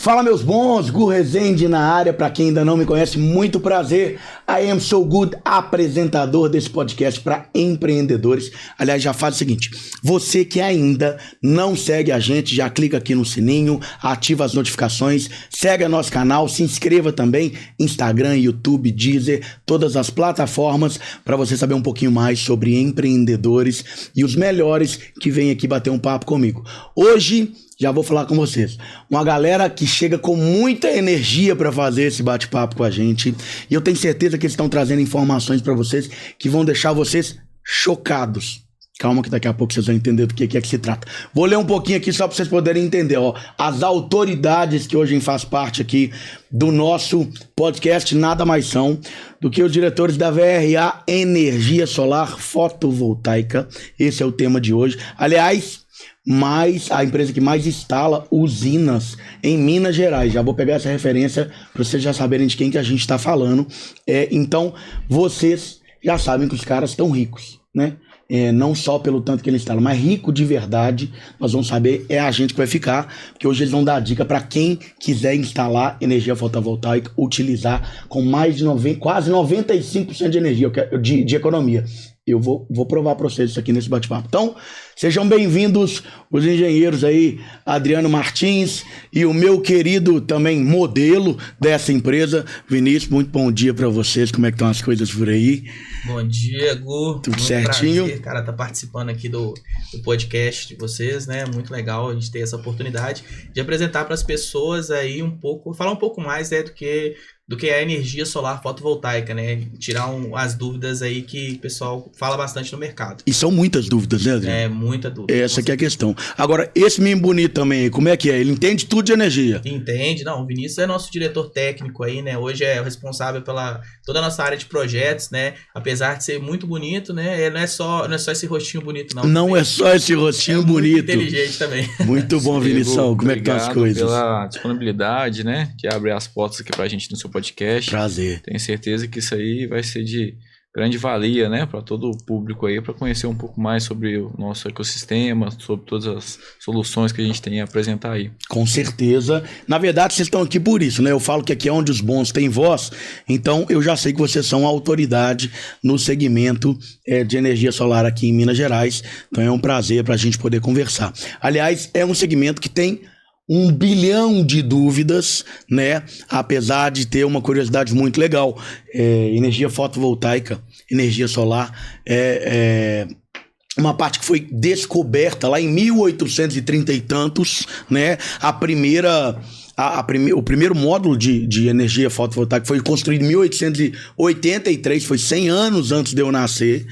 Fala, meus bons, Gu Rezende na área. Para quem ainda não me conhece, muito prazer. I am so good, apresentador desse podcast para empreendedores. Aliás, já faz o seguinte, você que ainda não segue a gente, já clica aqui no sininho, ativa as notificações, segue nosso canal, se inscreva também, Instagram, YouTube, Deezer, todas as plataformas, para você saber um pouquinho mais sobre empreendedores e os melhores que vêm aqui bater um papo comigo. Hoje, já vou falar com vocês. Uma galera que chega com muita energia para fazer esse bate-papo com a gente. E eu tenho certeza que eles estão trazendo informações para vocês que vão deixar vocês chocados. Calma que daqui a pouco vocês vão entender do que é que se trata. Vou ler um pouquinho aqui só para vocês poderem entender. Ó. As autoridades que hoje fazem parte aqui do nosso podcast nada mais são do que os diretores da VRA Energia Solar Fotovoltaica. Esse é o tema de hoje. Aliás, a empresa que mais instala usinas em Minas Gerais. Já vou pegar essa referência para vocês já saberem de quem que a gente está falando. Então, vocês já sabem que os caras estão ricos, né? Não só pelo tanto que ele instala, mas rico de verdade. Nós vamos saber, é a gente que vai ficar, porque hoje eles vão dar dica para quem quiser instalar energia fotovoltaica, utilizar com mais de quase 95% de energia, de economia. Eu vou provar para vocês isso aqui nesse bate-papo. Então, sejam bem-vindos os engenheiros aí, Adriano Martins e o meu querido também modelo dessa empresa, Vinícius. Muito bom dia para vocês. Como é que estão as coisas por aí? Bom dia, Gu. Tudo certinho? Prazer, cara, tá participando aqui do podcast de vocês, né? Muito legal a gente ter essa oportunidade de apresentar para as pessoas aí falar um pouco mais, né, do que é a energia solar fotovoltaica, né? Tirar as dúvidas aí que o pessoal fala bastante no mercado. E são muitas dúvidas, né, Adriano? Muita dúvida. Essa que é a questão. Agora, esse menino bonito também, como é que é? Ele entende tudo de energia? Entende. Não, o Vinícius é nosso diretor técnico aí, né? Hoje é o responsável pela toda a nossa área de projetos, né? Apesar de ser muito bonito, né? Não é só esse rostinho bonito, não. Não é só esse rostinho bonito. Muito inteligente também. Muito bom, Vinição. Como é que estão as coisas? Pela disponibilidade, né? Que abre as portas aqui pra gente no seu podcast. Prazer. Tenho certeza que isso aí vai ser de grande valia, né, para todo o público aí, para conhecer um pouco mais sobre o nosso ecossistema, sobre todas as soluções que a gente tem a apresentar aí. Com certeza. Na verdade, vocês estão aqui por isso, né? Eu falo que aqui é onde os bons têm voz, então eu já sei que vocês são autoridade no segmento de energia solar aqui em Minas Gerais, então é um prazer para a gente poder conversar. Aliás, é um segmento que tem 1 bilhão de dúvidas, né? Apesar de ter uma curiosidade muito legal. Energia fotovoltaica, energia solar, uma parte que foi descoberta lá em 1830 e tantos, né? O primeiro módulo de energia fotovoltaica foi construído em 1883, foi 100 anos antes de eu nascer,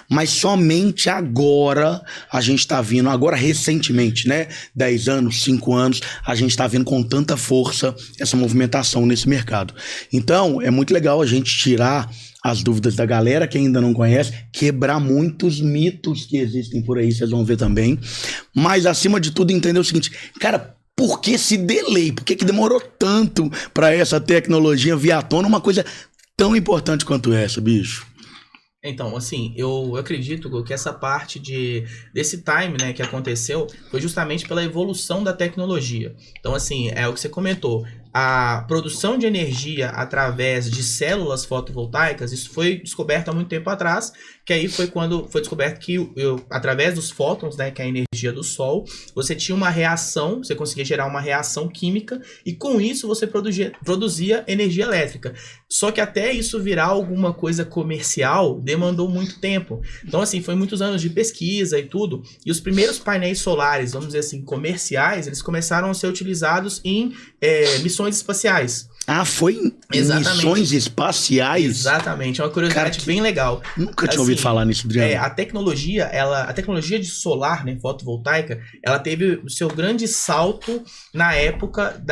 mas somente agora a gente está vindo, agora recentemente, né, 10 anos, 5 anos, a gente está vendo com tanta força essa movimentação nesse mercado. Então, é muito legal a gente tirar as dúvidas da galera que ainda não conhece, quebrar muitos mitos que existem por aí, vocês vão ver também, mas acima de tudo entender o seguinte, cara, por que esse delay? Por que demorou tanto para essa tecnologia vir à tona? Uma coisa tão importante quanto essa, bicho. Então, assim, eu acredito que essa parte desse time, né, que aconteceu foi justamente pela evolução da tecnologia. Então, assim, é o que você comentou. A produção de energia através de células fotovoltaicas, isso foi descoberto há muito tempo atrás, que aí foi quando foi descoberto que através dos fótons, né, que é a energia do Sol, você tinha uma reação, você conseguia gerar uma reação química e com isso você produzia energia elétrica. Só que até isso virar alguma coisa comercial demandou muito tempo. Então, assim, foi muitos anos de pesquisa e tudo, e os primeiros painéis solares, vamos dizer assim, comerciais, eles começaram a ser utilizados em missões espaciais. Ah, foi em missões espaciais? Exatamente, é uma curiosidade bem legal. Nunca tinha ouvido falar nisso, Adriano. A tecnologia de solar, né, fotovoltaica, ela teve o seu grande salto na época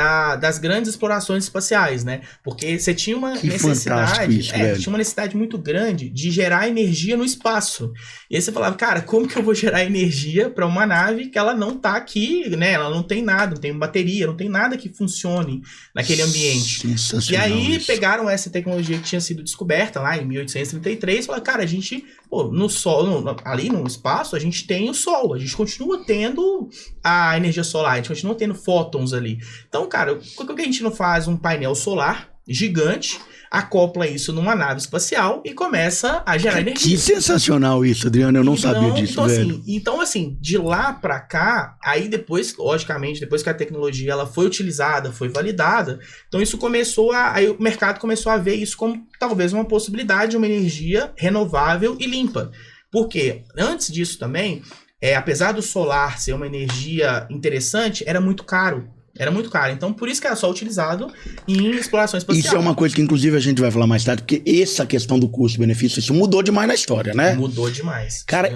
das grandes explorações espaciais, né? Porque você tinha uma necessidade muito grande de gerar energia no espaço. E aí você falava, cara, como que eu vou gerar energia para uma nave que ela não tá aqui, né? Ela não tem nada, não tem bateria, não tem nada que funcione naquele ambiente. Sensacional. E aí isso. pegaram essa tecnologia que tinha sido descoberta lá em 1833 e falaram, cara, a gente, no Sol, ali no espaço, a gente tem o Sol, a gente continua tendo a energia solar, a gente continua tendo fótons ali. Então, cara, por que a gente não faz um painel solar gigante, acopla isso numa nave espacial e começa a gerar energia? Que sensacional isso, Adriano. Eu não sabia disso, velho. Então, assim, de lá pra cá, aí depois, logicamente, depois que a tecnologia ela foi utilizada, foi validada, então isso começou aí o mercado começou a ver isso como talvez uma possibilidade de uma energia renovável e limpa. Porque antes disso também, apesar do solar ser uma energia interessante, era muito caro. Era muito caro. Então, por isso que era só utilizado em exploração espacial. Isso é uma coisa que, inclusive, a gente vai falar mais tarde, porque essa questão do custo-benefício, isso mudou demais na história, né? Mudou demais. Cara,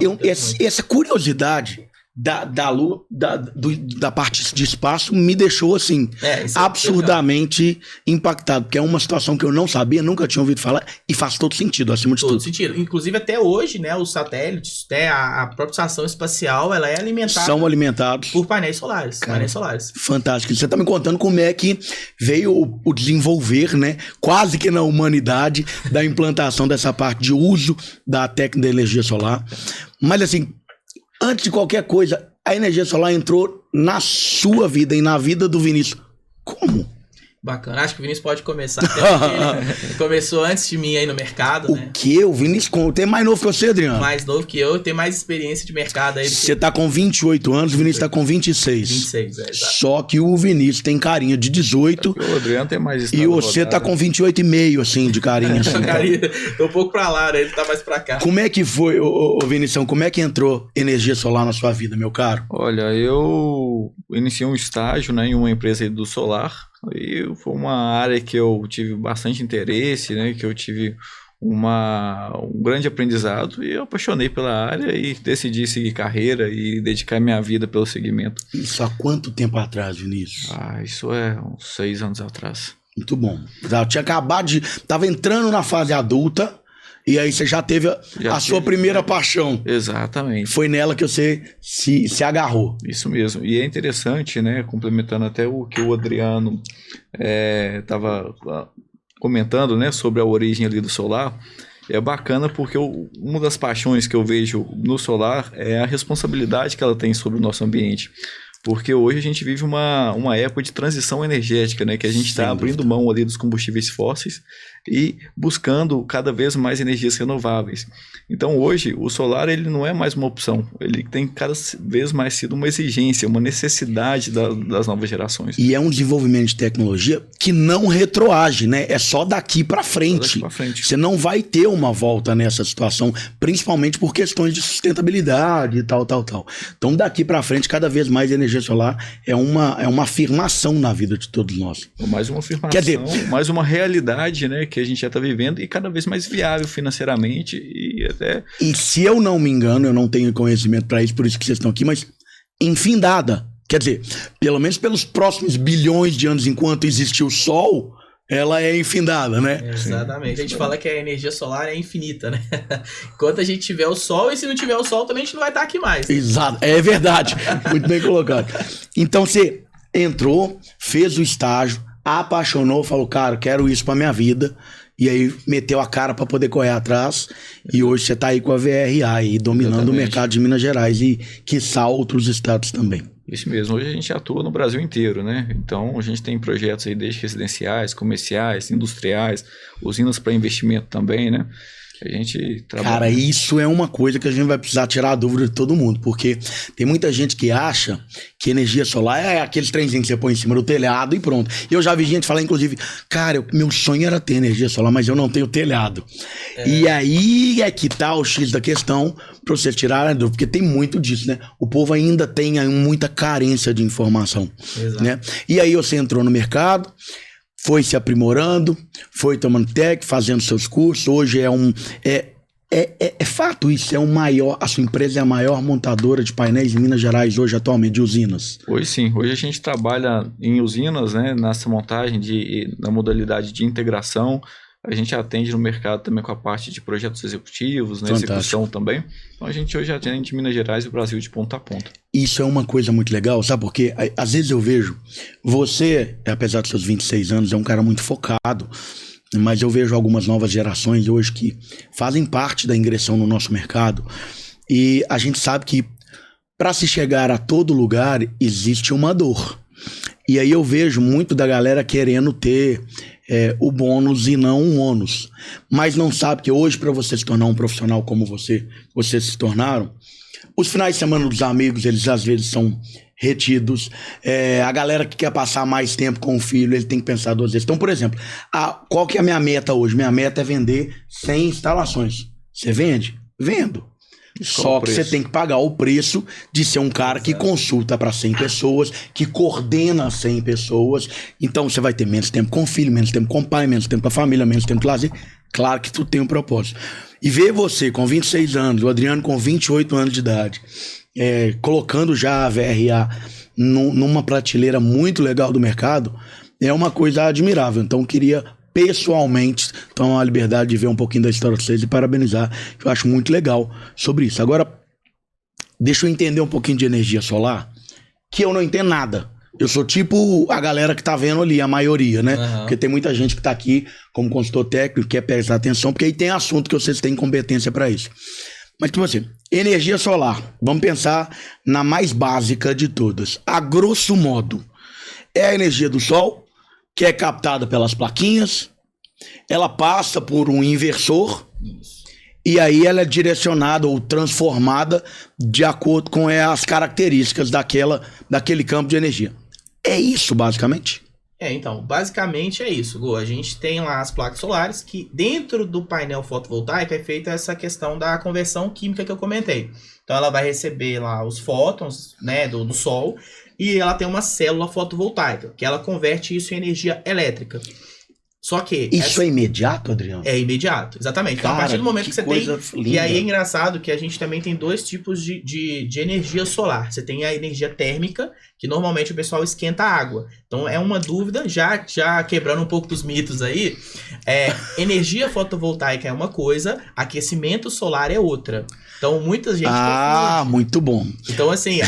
essa curiosidade da parte de espaço me deixou, assim, absurdamente impactado, porque é uma situação que eu não sabia, nunca tinha ouvido falar, e faz todo sentido, acima de tudo. Todo sentido. Inclusive, até hoje, né, os satélites, a própria estação espacial, ela é alimentada... São alimentados por painéis solares. Cara, painéis solares. Fantástico. Você tá me contando como é que veio o desenvolver, né, quase que na humanidade, da implantação dessa parte de uso da técnica da energia solar. Mas, assim, antes de qualquer coisa, a energia solar entrou na sua vida e na vida do Vinícius. Como? Bacana. Acho que o Vinícius pode começar. Ele começou antes de mim aí no mercado, né? O quê? O Vinícius tem mais novo que você, Adriano? Mais novo que eu, tem mais experiência de mercado aí. Você tá com 28 anos, o Vinícius tá com 26. 26, exato. Só que o Vinícius tem carinha de 18. O Adriano tem mais E você tá com 28,5, assim, de carinha. Assim. Tô um pouco pra lá, né? Ele tá mais pra cá. Como é que foi, ô Vinição, como é que entrou energia solar na sua vida, meu caro? Olha, eu iniciei um estágio, né, em uma empresa aí do solar. E foi uma área que eu tive bastante interesse, né, que eu tive um grande aprendizado e eu apaixonei pela área e decidi seguir carreira e dedicar minha vida pelo segmento. Isso há quanto tempo atrás, Vinícius? Isso é uns 6 anos atrás. Muito bom. Eu tinha acabado tava entrando na fase adulta e aí você já teve a sua primeira paixão. Exatamente. Foi nela que você se agarrou. Isso mesmo. E é interessante, né, complementando até o que o Adriano estava comentando, né, sobre a origem ali do solar. É bacana porque uma das paixões que eu vejo no solar é a responsabilidade que ela tem sobre o nosso ambiente. Porque hoje a gente vive uma época de transição energética, né? Que a gente está abrindo mão ali dos combustíveis fósseis e buscando cada vez mais energias renováveis. Então hoje o solar ele não é mais uma opção, ele tem cada vez mais sido uma exigência, uma necessidade das novas gerações. E é um desenvolvimento de tecnologia que não retroage, né? É só daqui para frente. Você não vai ter uma volta nessa situação, principalmente por questões de sustentabilidade e tal. Então daqui para frente cada vez mais energia solar é uma afirmação na vida de todos nós. Mais uma afirmação, mais uma realidade, né, que a gente já está vivendo e cada vez mais viável financeiramente e até... E se eu não me engano, eu não tenho conhecimento para isso, por isso que vocês estão aqui, mas infindada. Quer dizer, pelo menos pelos próximos bilhões de anos, enquanto existir o Sol, ela é infindada, né? Exatamente. A gente fala que a energia solar é infinita, né? Enquanto a gente tiver o Sol, e se não tiver o Sol, também a gente não vai estar aqui mais. Exato, é verdade. Muito bem colocado. Então você entrou, fez o estágio, apaixonou, falou, cara, quero isso pra minha vida. E aí meteu a cara para poder correr atrás. E hoje você tá aí com a VRA aí, dominando o mercado de Minas Gerais e, quiçá, outros estados também. Isso mesmo. Hoje a gente atua no Brasil inteiro, né? Então a gente tem projetos aí desde residenciais, comerciais, industriais, usinas para investimento também, né? A gente trabalha... Cara, isso é uma coisa que a gente vai precisar tirar a dúvida de todo mundo, porque tem muita gente que acha que energia solar é aqueles trenzinhos que você põe em cima do telhado e pronto. E eu já vi gente falar, inclusive, cara, meu sonho era ter energia solar, mas eu não tenho telhado. E aí é que tá o X da questão pra você tirar a dúvida, porque tem muito disso, né? O povo ainda tem muita carência de informação. Exato. Né? E aí você entrou no mercado, foi se aprimorando, foi tomando tech, fazendo seus cursos. Hoje é fato isso, a sua empresa é a maior montadora de painéis em Minas Gerais hoje atualmente, de usinas. Hoje sim, hoje a gente trabalha em usinas, né, nessa montagem na modalidade de integração. A gente atende no mercado também com a parte de projetos executivos, né, Fantástico. execução também. Então a gente hoje atende Minas Gerais e o Brasil de ponta a ponta. Isso é uma coisa muito legal, sabe por quê? Às vezes eu vejo, você, apesar dos seus 26 anos, é um cara muito focado, mas eu vejo algumas novas gerações hoje que fazem parte da ingressão no nosso mercado e a gente sabe que para se chegar a todo lugar existe uma dor. E aí eu vejo muito da galera querendo ter o bônus e não um ônus. Mas não sabe que hoje, para você se tornar um profissional como vocês se tornaram, os finais de semana dos amigos, eles às vezes são retidos. A galera que quer passar mais tempo com o filho, ele tem que pensar 2 vezes. Então, por exemplo, qual que é a minha meta hoje? Minha meta é vender 100 instalações. Você vende? Vendo. Só que você tem que pagar o preço de ser um cara que consulta para 100 pessoas, que coordena 100 pessoas. Então você vai ter menos tempo com o filho, menos tempo com o pai, menos tempo com a família, menos tempo de lazer. Claro que tu tem um propósito. E ver você com 26 anos, o Adriano com 28 anos de idade, colocando já a VRA numa prateleira muito legal do mercado, é uma coisa admirável. Então eu queria pessoalmente tomar a liberdade de ver um pouquinho da história de vocês e parabenizar, que eu acho muito legal sobre isso. Agora, deixa eu entender um pouquinho de energia solar, que eu não entendo nada. Eu sou tipo a galera que tá vendo ali, a maioria, né? Uhum. Porque tem muita gente que tá aqui como consultor técnico, quer prestar atenção, porque aí tem assunto que vocês têm competência para isso. Mas, tipo assim, energia solar, vamos pensar na mais básica de todas. A grosso modo, é a energia do sol, que é captada pelas plaquinhas, ela passa por um inversor, e aí ela é direcionada ou transformada de acordo com as características daquele campo de energia. É isso, basicamente? Então, basicamente é isso, Gu. A gente tem lá as placas solares que dentro do painel fotovoltaico é feita essa questão da conversão química que eu comentei. Então ela vai receber lá os fótons, né, do sol, e ela tem uma célula fotovoltaica, que ela converte isso em energia elétrica. Só que... Isso é imediato, Adriano? É imediato, exatamente. Então, a partir do momento que você tem... Linda. E aí é engraçado que a gente também tem 2 tipos de energia solar. Você tem a energia térmica, que normalmente o pessoal esquenta a água. Então é uma dúvida, já quebrando um pouco dos mitos aí, energia fotovoltaica é uma coisa, aquecimento solar é outra. Então muita gente confunde. Muito bom. Então assim...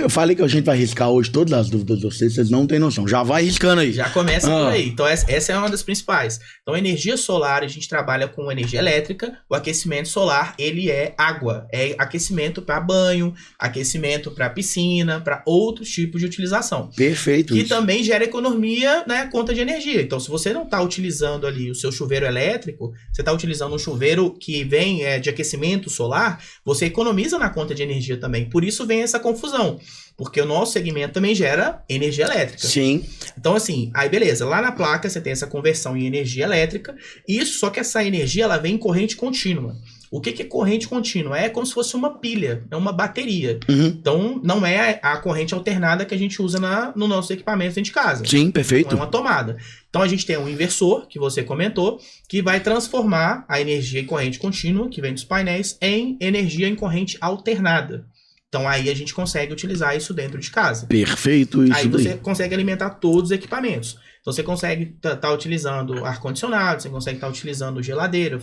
eu falei que a gente vai riscar hoje todas as dúvidas de vocês não têm noção. Já vai riscando aí. Já começa por aí. Então essa é uma das principais. Então energia solar, a gente trabalha com energia elétrica, o aquecimento solar, ele é água. É aquecimento para banho, aquecimento para piscina, para outros tipos de utilização. Perfeito. Que também gera economia, né, conta de energia. Então se você não está utilizando ali o seu chuveiro elétrico, você está utilizando um chuveiro que vem de aquecimento solar, você economiza na conta de energia também. Por isso vem essa confusão. Porque o nosso segmento também gera energia elétrica. Sim. Então, assim, aí beleza. Lá na placa você tem essa conversão em energia elétrica. Isso, só que essa energia, ela vem em corrente contínua. O que é corrente contínua? É como se fosse uma pilha, é uma bateria. Uhum. Então, não é a corrente alternada que a gente usa no nosso equipamento dentro de casa. Sim, perfeito. Não é uma tomada. Então, a gente tem um inversor, que você comentou, que vai transformar a energia em corrente contínua, que vem dos painéis, em energia em corrente alternada. Então, aí a gente consegue utilizar isso dentro de casa. Perfeito isso. Aí você consegue alimentar todos os equipamentos. Então, você consegue estar utilizando ar-condicionado, você consegue estar utilizando geladeira,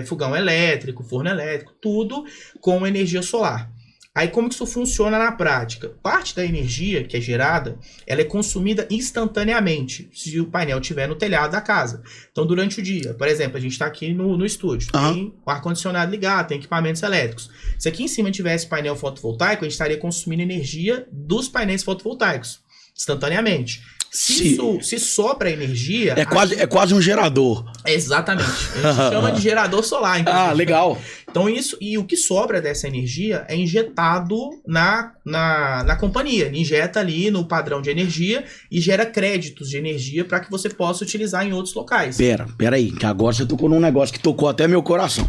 fogão elétrico, forno elétrico, tudo com energia solar. Aí, como que isso funciona na prática? Parte da energia que é gerada, ela é consumida instantaneamente, se o painel estiver no telhado da casa. Então, durante o dia, por exemplo, a gente está aqui no estúdio, tem o ar-condicionado ligado, tem equipamentos elétricos. Se aqui em cima tivesse painel fotovoltaico, a gente estaria consumindo energia dos painéis fotovoltaicos, instantaneamente. Se sobra energia... É quase um gerador. Exatamente. A gente chama de gerador solar. Legal. Então isso, e o que sobra dessa energia é injetado na companhia. Ele injeta ali no padrão de energia e gera créditos de energia para que você possa utilizar em outros locais. Pera aí, que agora você tocou num negócio que tocou até meu coração.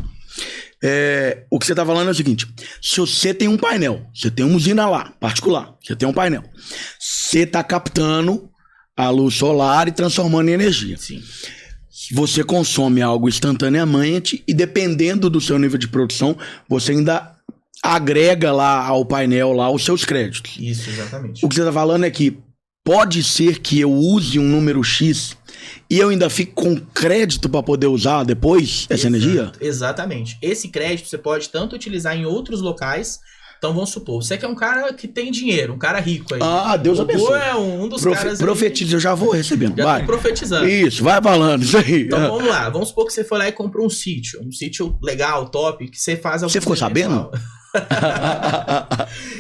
O que você tá falando é o seguinte: se você tem um painel, você tem uma usina lá, particular, você tem um painel, você tá captando a luz solar e transformando em energia. Sim. Você consome algo instantaneamente e dependendo do seu nível de produção, você ainda agrega lá ao painel lá os seus créditos. Isso, exatamente. O que você tá falando é que pode ser que eu use um número X e eu ainda fique com crédito para poder usar depois essa energia? Exatamente. Esse crédito você pode tanto utilizar em outros locais. Então vamos supor, você que é um cara que tem dinheiro, um cara rico aí. Deus abençoe. É um dos caras. Profetiza, eu já vou recebendo. Já vai. tô profetizando. Isso, vai falando, isso aí. Então vamos lá, vamos supor que você foi lá e comprou um sítio legal, top, que você faz... Você ficou sabendo?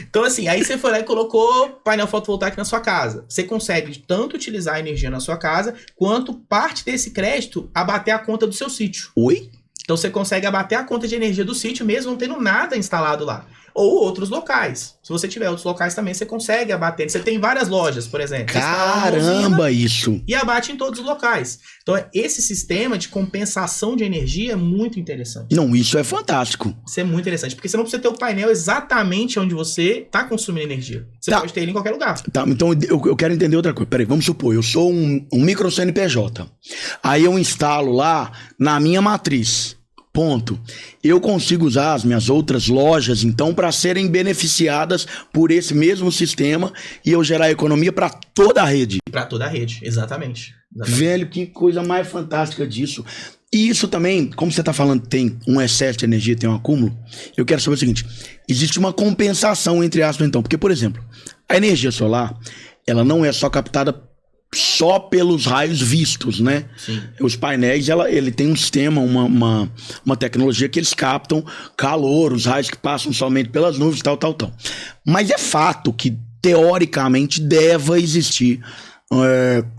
Então assim, aí você foi lá e colocou painel fotovoltaico na sua casa. Você consegue tanto utilizar a energia na sua casa, quanto parte desse crédito abater a conta do seu sítio. Oi? Então você consegue abater a conta de energia do sítio mesmo não tendo nada instalado lá. Ou outros locais. Se você tiver outros locais também, você consegue abater. Você tem várias lojas, por exemplo. Caramba, isso! E abate em todos os locais. Então, esse sistema de compensação de energia é muito interessante. Não, isso é fantástico. Isso é muito interessante, porque você não precisa ter o painel exatamente onde você está consumindo energia. Você pode ter ele em qualquer lugar. Tá, então eu quero entender outra coisa. Peraí, vamos supor, eu sou um micro CNPJ. Aí eu instalo lá na minha matriz. Ponto. Eu consigo usar as minhas outras lojas, então, para serem beneficiadas por esse mesmo sistema e eu gerar economia para toda a rede. Para toda a rede, exatamente. Velho, que coisa mais fantástica disso. E isso também, como você está falando, tem um excesso de energia, tem um acúmulo. Eu quero saber o seguinte: existe uma compensação, entre aspas, então. Porque, por exemplo, a energia solar, ela não é só captada só pelos raios vistos, né? Sim. Os painéis, ele tem um sistema, uma tecnologia que eles captam calor, os raios que passam somente pelas nuvens, tal. Mas é fato que, teoricamente, deve existir,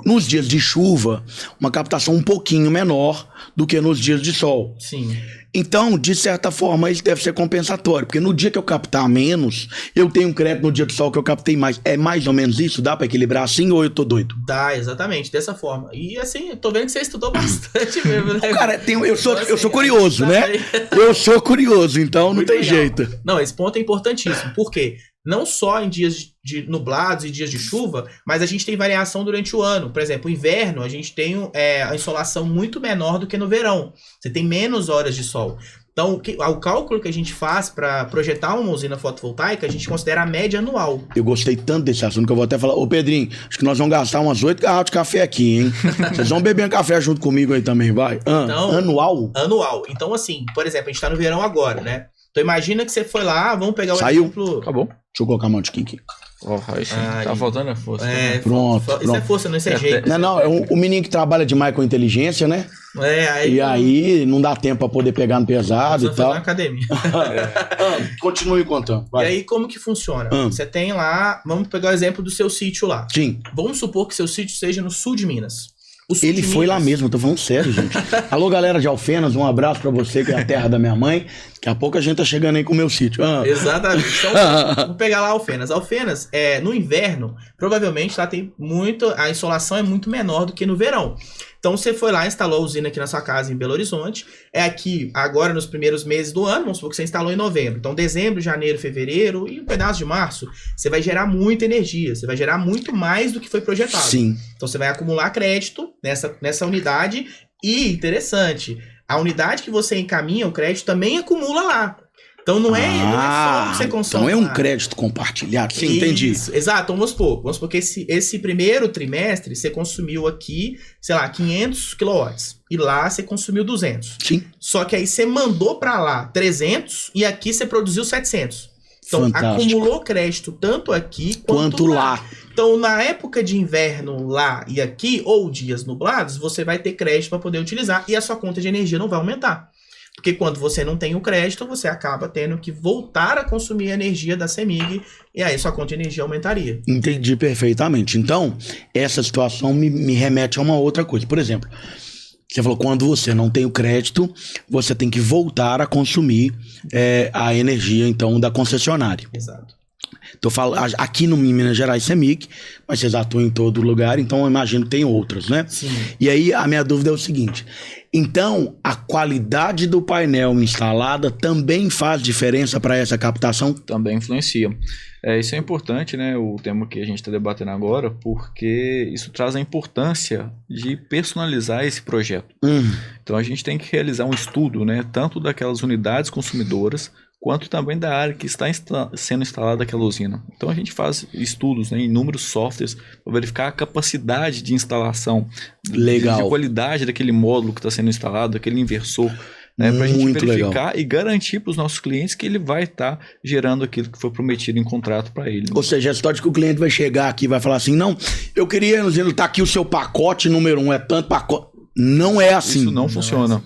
nos dias de chuva, uma captação um pouquinho menor do que nos dias de sol. Sim. Então, de certa forma, isso deve ser compensatório, porque no dia que eu captar menos, eu tenho um crédito no dia de sol que eu captei mais. É mais ou menos isso? Dá pra equilibrar assim ou eu tô doido? Dá, exatamente, dessa forma. E assim, eu tô vendo que você estudou bastante mesmo, né? Cara, eu sou curioso, né? Eu sou curioso, então não tem jeito. Não, esse ponto é importantíssimo. Por quê? Não só em dias de nublados e dias de chuva, mas a gente tem variação durante o ano. Por exemplo, o inverno, a gente tem a insolação muito menor do que no verão. Você tem menos horas de sol. Então, o cálculo que a gente faz para projetar uma usina fotovoltaica, a gente considera a média anual. Eu gostei tanto desse assunto que eu vou até falar: ô Pedrinho, acho que nós vamos gastar umas 8 garrafas de café aqui, hein? Vocês vão beber um café junto comigo aí também, vai? Então, anual? Anual. Então, assim, por exemplo, a gente tá no verão agora, né? Então imagina que você foi lá, vamos pegar o exemplo... Acabou. Deixa eu colocar a mão de aqui. Aí sim. Tá faltando a força. Pronto. Isso é força, não é jeito. Não, é o menino que trabalha demais com inteligência, né? E aí não dá tempo pra poder pegar no pesado e tal. Na academia. Continue contando. Vai. E aí como que funciona? Você tem lá, vamos pegar o exemplo do seu sítio lá. Sim. Vamos supor que seu sítio seja no sul de Minas. Ele foi lá mesmo, eu tô falando sério, gente. Alô, galera de Alfenas, um abraço pra você, que é a terra da minha mãe. Daqui a pouco a gente tá chegando aí com o meu sítio. Exatamente. Então, vamos pegar lá Alfenas. Alfenas, no inverno, provavelmente lá tem a insolação é muito menor do que no verão. Então você foi lá, instalou a usina aqui na sua casa em Belo Horizonte. É aqui, agora nos primeiros meses do ano, vamos supor que você instalou em novembro. Então dezembro, janeiro, fevereiro e um pedaço de março, você vai gerar muita energia. Você vai gerar muito mais do que foi projetado. Sim. Então você vai acumular crédito nessa unidade. E, interessante, a unidade que você encaminha o crédito também acumula lá. Então não é só o que você consome. Então é um crédito compartilhado. Sim, entendi. Exato. Então vamos supor que esse primeiro trimestre você consumiu aqui, sei lá, 500 kW. E lá você consumiu 200. Sim. Só que aí você mandou para lá 300 e aqui você produziu 700. Então fantástico. Acumulou crédito tanto aqui quanto lá. Então, na época de inverno lá e aqui, ou dias nublados, você vai ter crédito para poder utilizar e a sua conta de energia não vai aumentar. Porque quando você não tem o crédito, você acaba tendo que voltar a consumir a energia da CEMIG e aí sua conta de energia aumentaria. Entendi perfeitamente. Então, essa situação me remete a uma outra coisa. Por exemplo, você falou, quando você não tem o crédito, você tem que voltar a consumir a energia, então, da concessionária. Exato. Tô falando, aqui no Minas Gerais CEMIG, mas vocês atuam em todo lugar, então eu imagino que tem outras, né? Sim. E aí a minha dúvida é o seguinte: então a qualidade do painel instalada também faz diferença para essa captação? Também influencia. Isso é importante, né? O tema que a gente está debatendo agora, porque isso traz a importância de personalizar esse projeto. Então a gente tem que realizar um estudo, né? Tanto daquelas unidades consumidoras quanto também da área que está sendo instalada aquela usina. Então a gente faz estudos, né, em inúmeros softwares para verificar a capacidade de instalação, Legal. de qualidade daquele módulo que está sendo instalado, daquele inversor, né, para a gente Muito verificar legal. e garantir para os nossos clientes que ele vai estar gerando aquilo que foi prometido em contrato para ele. Ou seja, a história de que o cliente vai chegar aqui e vai falar assim, não, eu queria, tá aqui o seu pacote número 1, é tanto pacote. Não é assim. Isso não funciona.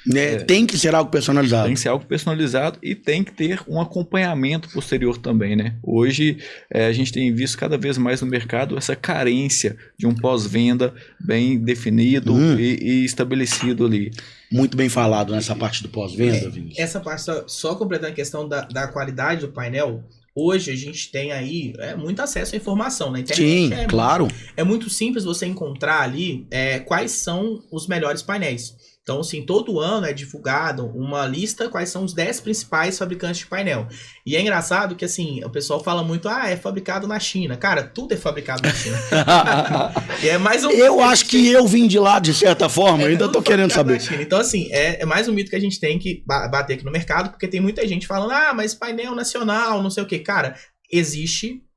Né? Tem que ser algo personalizado. Tem que ser algo personalizado e tem que ter um acompanhamento posterior também, né? Hoje a gente tem visto cada vez mais no mercado essa carência de um pós-venda bem definido e estabelecido ali. Muito bem falado nessa parte do pós-venda, Vinícius. Essa parte, só completando a questão da qualidade do painel, hoje a gente tem aí muito acesso à informação na internet. Sim, claro. É muito simples você encontrar ali quais são os melhores painéis. Então, assim, todo ano é divulgado uma lista quais são os 10 principais fabricantes de painel. E é engraçado que, assim, o pessoal fala muito, é fabricado na China. Cara, tudo é fabricado na China. E é mais um Eu acho que eu vim de lá, de certa forma, eu ainda tô querendo saber. Então, assim, é mais um mito que a gente tem que bater aqui no mercado, porque tem muita gente falando, mas painel nacional, não sei o quê. Cara,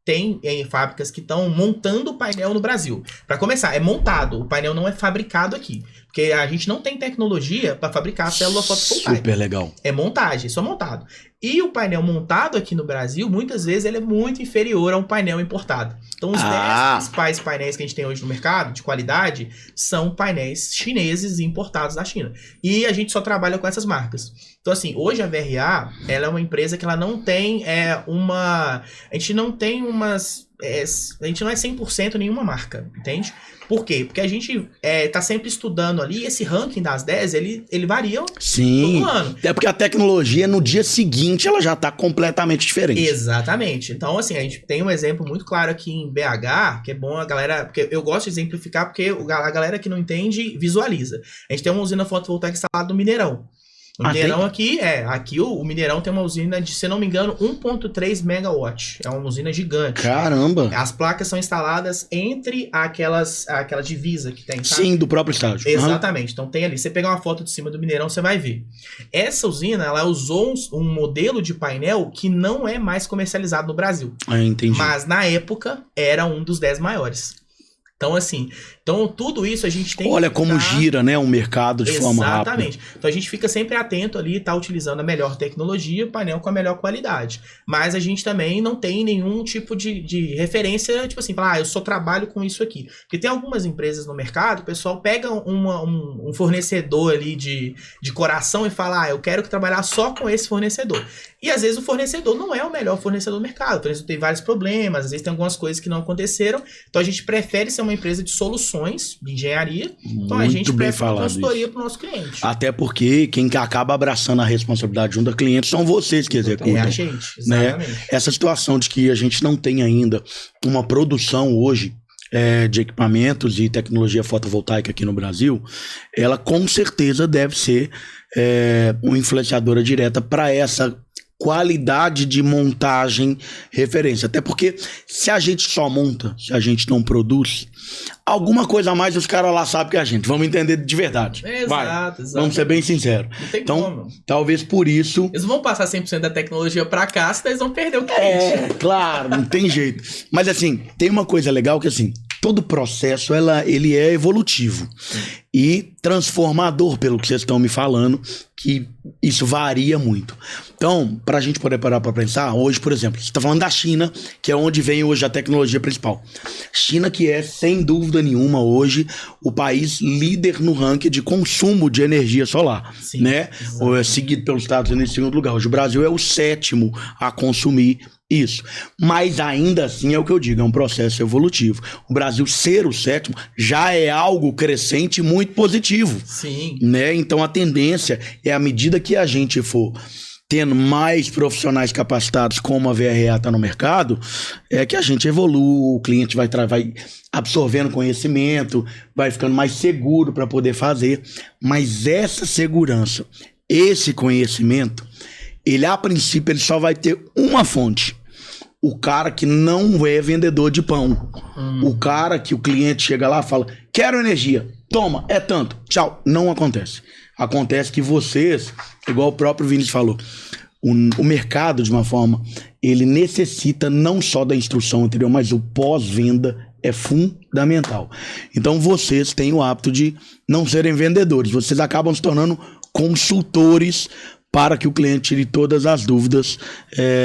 tem fábricas que estão montando o painel no Brasil. Para começar, é montado, o painel não é fabricado aqui. Porque a gente não tem tecnologia para fabricar a célula fotovoltaica. Super legal. É montagem, só montado. E o painel montado aqui no Brasil, muitas vezes, ele é muito inferior a um painel importado. Então, os 10 principais painéis que a gente tem hoje no mercado, de qualidade, são painéis chineses importados da China. E a gente só trabalha com essas marcas. Então, assim, hoje a VRA, ela é uma empresa que ela não tem A gente não tem a gente não é 100% nenhuma marca, entende? Por quê? Porque a gente tá sempre estudando ali, e esse ranking das 10, ele varia todo ano. É porque a tecnologia, no dia seguinte, ela já tá completamente diferente. Exatamente. Então, assim, a gente tem um exemplo muito claro aqui em BH, que é bom a galera... Porque eu gosto de exemplificar, porque a galera que não entende, visualiza. A gente tem uma usina fotovoltaica instalada no Mineirão. O Mineirão aqui o Mineirão tem uma usina de, se não me engano, 1.3 megawatt. É uma usina gigante. Caramba! As placas são instaladas entre aquela divisa que tem, sabe? Sim, do próprio estádio. Exatamente. Então tem ali, você pegar uma foto de cima do Mineirão, você vai ver. Essa usina, ela usou um modelo de painel que não é mais comercializado no Brasil. Entendi. Mas na época era um dos 10 maiores. Então, assim, tudo isso a gente tem Olha como gira, né, o mercado de forma rápida. Exatamente. Então a gente fica sempre atento ali, tá utilizando a melhor tecnologia, painel com a melhor qualidade. Mas a gente também não tem nenhum tipo de referência, tipo assim, falar, eu só trabalho com isso aqui. Porque tem algumas empresas no mercado, o pessoal pega um fornecedor ali de coração e fala, eu quero trabalhar só com esse fornecedor. E às vezes o fornecedor não é o melhor fornecedor do mercado. O fornecedor tem vários problemas, às vezes tem algumas coisas que não aconteceram. Então a gente prefere ser uma empresa de soluções, de engenharia. Então a gente prefere uma consultoria para o nosso cliente. Até porque quem acaba abraçando a responsabilidade junto ao cliente são vocês que executam. É a gente, exatamente. Né? Essa situação de que a gente não tem ainda uma produção hoje de equipamentos e tecnologia fotovoltaica aqui no Brasil, ela com certeza deve ser uma influenciadora direta para essa qualidade de montagem referência. Até porque se a gente só monta, se a gente não produz, alguma coisa a mais os caras lá sabem que a gente. Vamos entender de verdade. Exato. Vamos ser bem sinceros. Não tem então, como. Talvez por isso... Eles vão passar 100% da tecnologia pra cá, senão eles vão perder o cliente. Claro, não tem jeito. Mas assim, tem uma coisa legal que assim, todo processo ele é evolutivo. Sim. E transformador, pelo que vocês estão me falando, que isso varia muito. Então, para a gente poder parar para pensar, hoje, por exemplo, você está falando da China, que é onde vem hoje a tecnologia principal. China que é, sem dúvida nenhuma, hoje, o país líder no ranking de consumo de energia solar. Sim, né? Seguido pelos Estados Unidos em segundo lugar. Hoje o Brasil é o 7º a consumir isso. Mas ainda assim é o que eu digo, é um processo evolutivo. O Brasil ser o 7º já é algo crescente muito positivo. Sim. Né? Então a tendência é, à medida que a gente for tendo mais profissionais capacitados como a VRA está no mercado, é que a gente evolua, o cliente vai absorvendo conhecimento, vai ficando mais seguro para poder fazer. Mas essa segurança, esse conhecimento, ele a princípio ele só vai ter uma fonte. O cara que não é vendedor de pão. O cara que o cliente chega lá e fala, quero energia, toma, é tanto, tchau. Não acontece. Acontece que vocês, igual o próprio Vinícius falou, o mercado, de uma forma, ele necessita não só da instrução anterior, mas o pós-venda é fundamental. Então vocês têm o hábito de não serem vendedores, vocês acabam se tornando consultores para que o cliente tire todas as dúvidas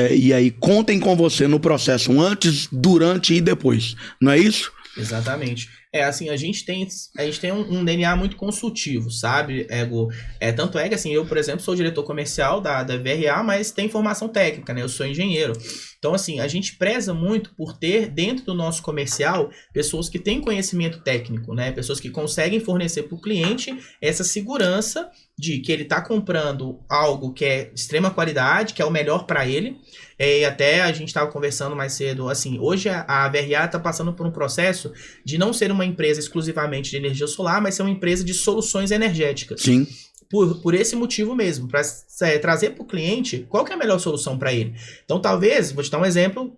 e aí contem com você no processo antes, durante e depois, não é isso? Exatamente. Assim, a gente tem um DNA muito consultivo, sabe, Ego? Tanto é que, assim, eu, por exemplo, sou diretor comercial da VRA, mas tenho formação técnica, né? Eu sou engenheiro. Então, assim, a gente preza muito por ter dentro do nosso comercial pessoas que têm conhecimento técnico, né? Pessoas que conseguem fornecer para o cliente essa segurança de que ele está comprando algo que é de extrema qualidade, que é o melhor para ele. E até a gente estava conversando mais cedo, assim, hoje a VRA está passando por um processo de não ser uma empresa exclusivamente de energia solar, mas ser uma empresa de soluções energéticas. Sim. Por esse motivo mesmo, para trazer para o cliente qual que é a melhor solução para ele. Então, talvez, vou te dar um exemplo,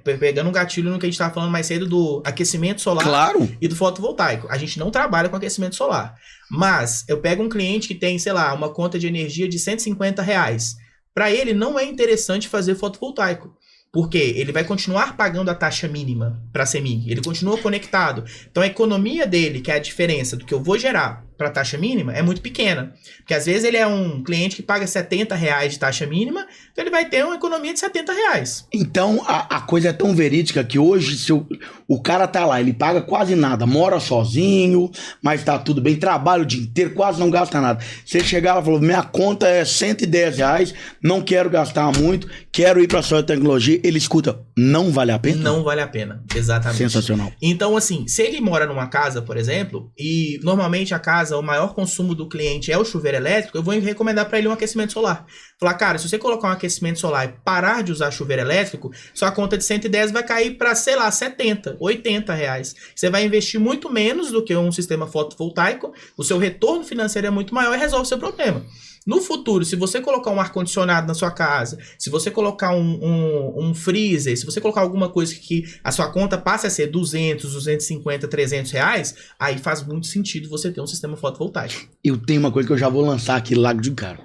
pegando um gatilho no que a gente estava falando mais cedo do aquecimento solar. Claro. E do fotovoltaico. A gente não trabalha com aquecimento solar, mas eu pego um cliente que tem, sei lá, uma conta de energia de R$150. Para ele não é interessante fazer fotovoltaico. Porque ele vai continuar pagando a taxa mínima para a CEMIG. Ele continua conectado. Então a economia dele, que é a diferença do que eu vou gerar para a taxa mínima, é muito pequena. Porque às vezes ele é um cliente que paga R$70 de taxa mínima, então ele vai ter uma economia de R$70. Então a coisa é tão verídica que hoje se o cara tá lá, ele paga quase nada, mora sozinho, mas tá tudo bem, trabalha o dia inteiro, quase não gasta nada. Você chegar lá e falou, minha conta é R$110, não quero gastar muito, quero ir para a sua tecnologia, ele escuta, não vale a pena? Não vale a pena, exatamente. Sensacional. Então, assim, se ele mora numa casa, por exemplo, e normalmente a casa, o maior consumo do cliente é o chuveiro elétrico, eu vou recomendar para ele um aquecimento solar. Falar, cara, se você colocar um aquecimento solar e parar de usar chuveiro elétrico, sua conta de 110 vai cair para, sei lá, R$70, R$80. Você vai investir muito menos do que um sistema fotovoltaico, o seu retorno financeiro é muito maior e resolve o seu problema. No futuro, se você colocar um ar-condicionado na sua casa, se você colocar um freezer, se você colocar alguma coisa que a sua conta passe a ser 200, 250, R$300, aí faz muito sentido você ter um sistema fotovoltaico. Eu tenho uma coisa que eu já vou lançar aqui logo de cara.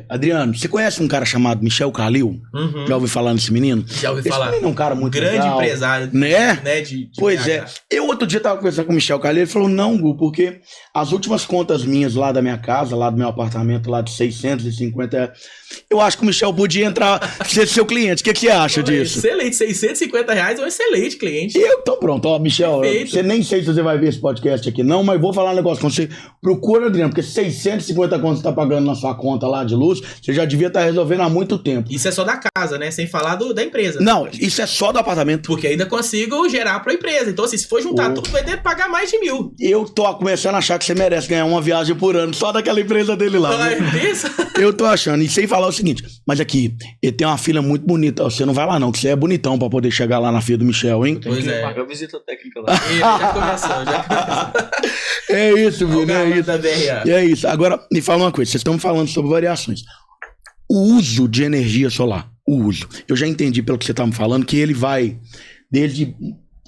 Adriano, você conhece um cara chamado Michel Calil? Uhum. Já ouviu falar nesse menino? Já ouvi falar. Esse menino é um cara muito grande legal, empresário. Né? De Pois BH. é. Eu outro dia tava conversando com o Michel Calil, ele falou, não, Gu, porque as últimas contas minhas lá da minha casa, lá do meu apartamento, lá de 650, eu acho que o Michel podia entrar, ser seu cliente. O que você acha disso? Excelente, R$650 é um excelente cliente. Eu tô pronto, ó, Michel, Perfeito. você nem sei se você vai ver esse podcast aqui não, mas vou falar um negócio com você. Procura, Adriano, porque 650 contas você tá pagando na sua conta lá de luz, você já devia estar resolvendo há muito tempo. Isso é só da casa, né? Sem falar da empresa. Não, isso é só do apartamento. Porque ainda consigo gerar pra empresa. Então, assim, se for juntar tudo, vai ter que pagar mais de R$1.000. Eu tô começando a achar que você merece ganhar uma viagem por ano só daquela empresa dele lá. Pensa? Eu tô achando, e sem falar o seguinte, mas aqui, ele tem uma fila muito bonita, você não vai lá não, que você é bonitão pra poder chegar lá na fila do Michel, hein? Pois é. Pagar visita técnica lá. Já começou. É isso, menino, é isso. Da VRA. É isso. Agora, me fala uma coisa, vocês estão falando sobre variações. O uso de energia solar, o uso, eu já entendi pelo que você tá me falando, que ele vai desde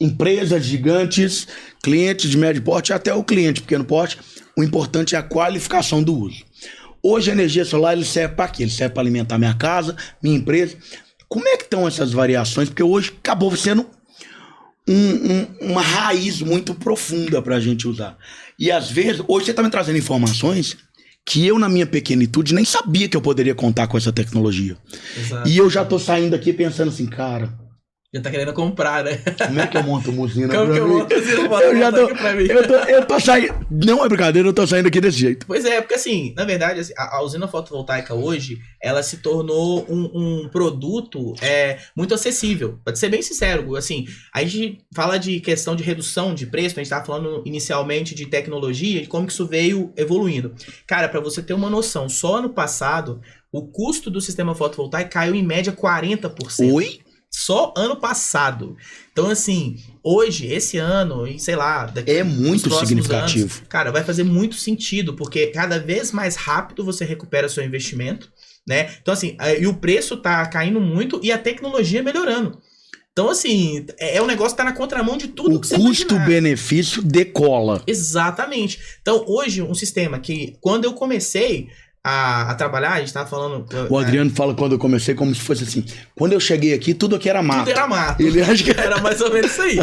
empresas gigantes, clientes de médio porte, até o cliente pequeno porte. O importante é a qualificação do uso. Hoje a energia solar ele serve para quê? Ele serve para alimentar minha casa, minha empresa. Como é que estão essas variações? Porque hoje acabou sendo uma raiz muito profunda para a gente usar. E às vezes, hoje você está me trazendo informações que eu, na minha pequenitude, nem sabia que eu poderia contar com essa tecnologia. Exato. E eu já tô saindo aqui pensando assim, cara, Já tá querendo comprar, né? como é que eu monto uma usina Como pra que eu mim? monto usina Eu já tô, pra mim? eu tô saindo, não é brincadeira, eu tô saindo aqui desse jeito. Pois é, porque assim, na verdade, assim, a usina fotovoltaica hoje, ela se tornou um produto muito acessível. Pra ser bem sincero, assim, a gente fala de questão de redução de preço, a gente tava falando inicialmente de tecnologia e como que isso veio evoluindo. Cara, pra você ter uma noção, só ano passado, o custo do sistema fotovoltaico caiu em média 40%. Oi? Só ano passado. Então, assim, hoje, esse ano, e sei lá, daqui É muito nos próximos significativo. anos, cara, vai fazer muito sentido, porque cada vez mais rápido você recupera seu investimento, né? Então, assim, e o preço tá caindo muito e a tecnologia melhorando. Então, assim, um negócio que tá na contramão de tudo O que você imaginar. custo-benefício decola. Exatamente. Então, hoje, um sistema que, quando eu comecei, a trabalhar, a gente tava falando... O Adriano fala quando eu comecei como se fosse assim, quando eu cheguei aqui, tudo aqui era mato. Tudo era mato. Ele acha que era mais ou menos isso aí.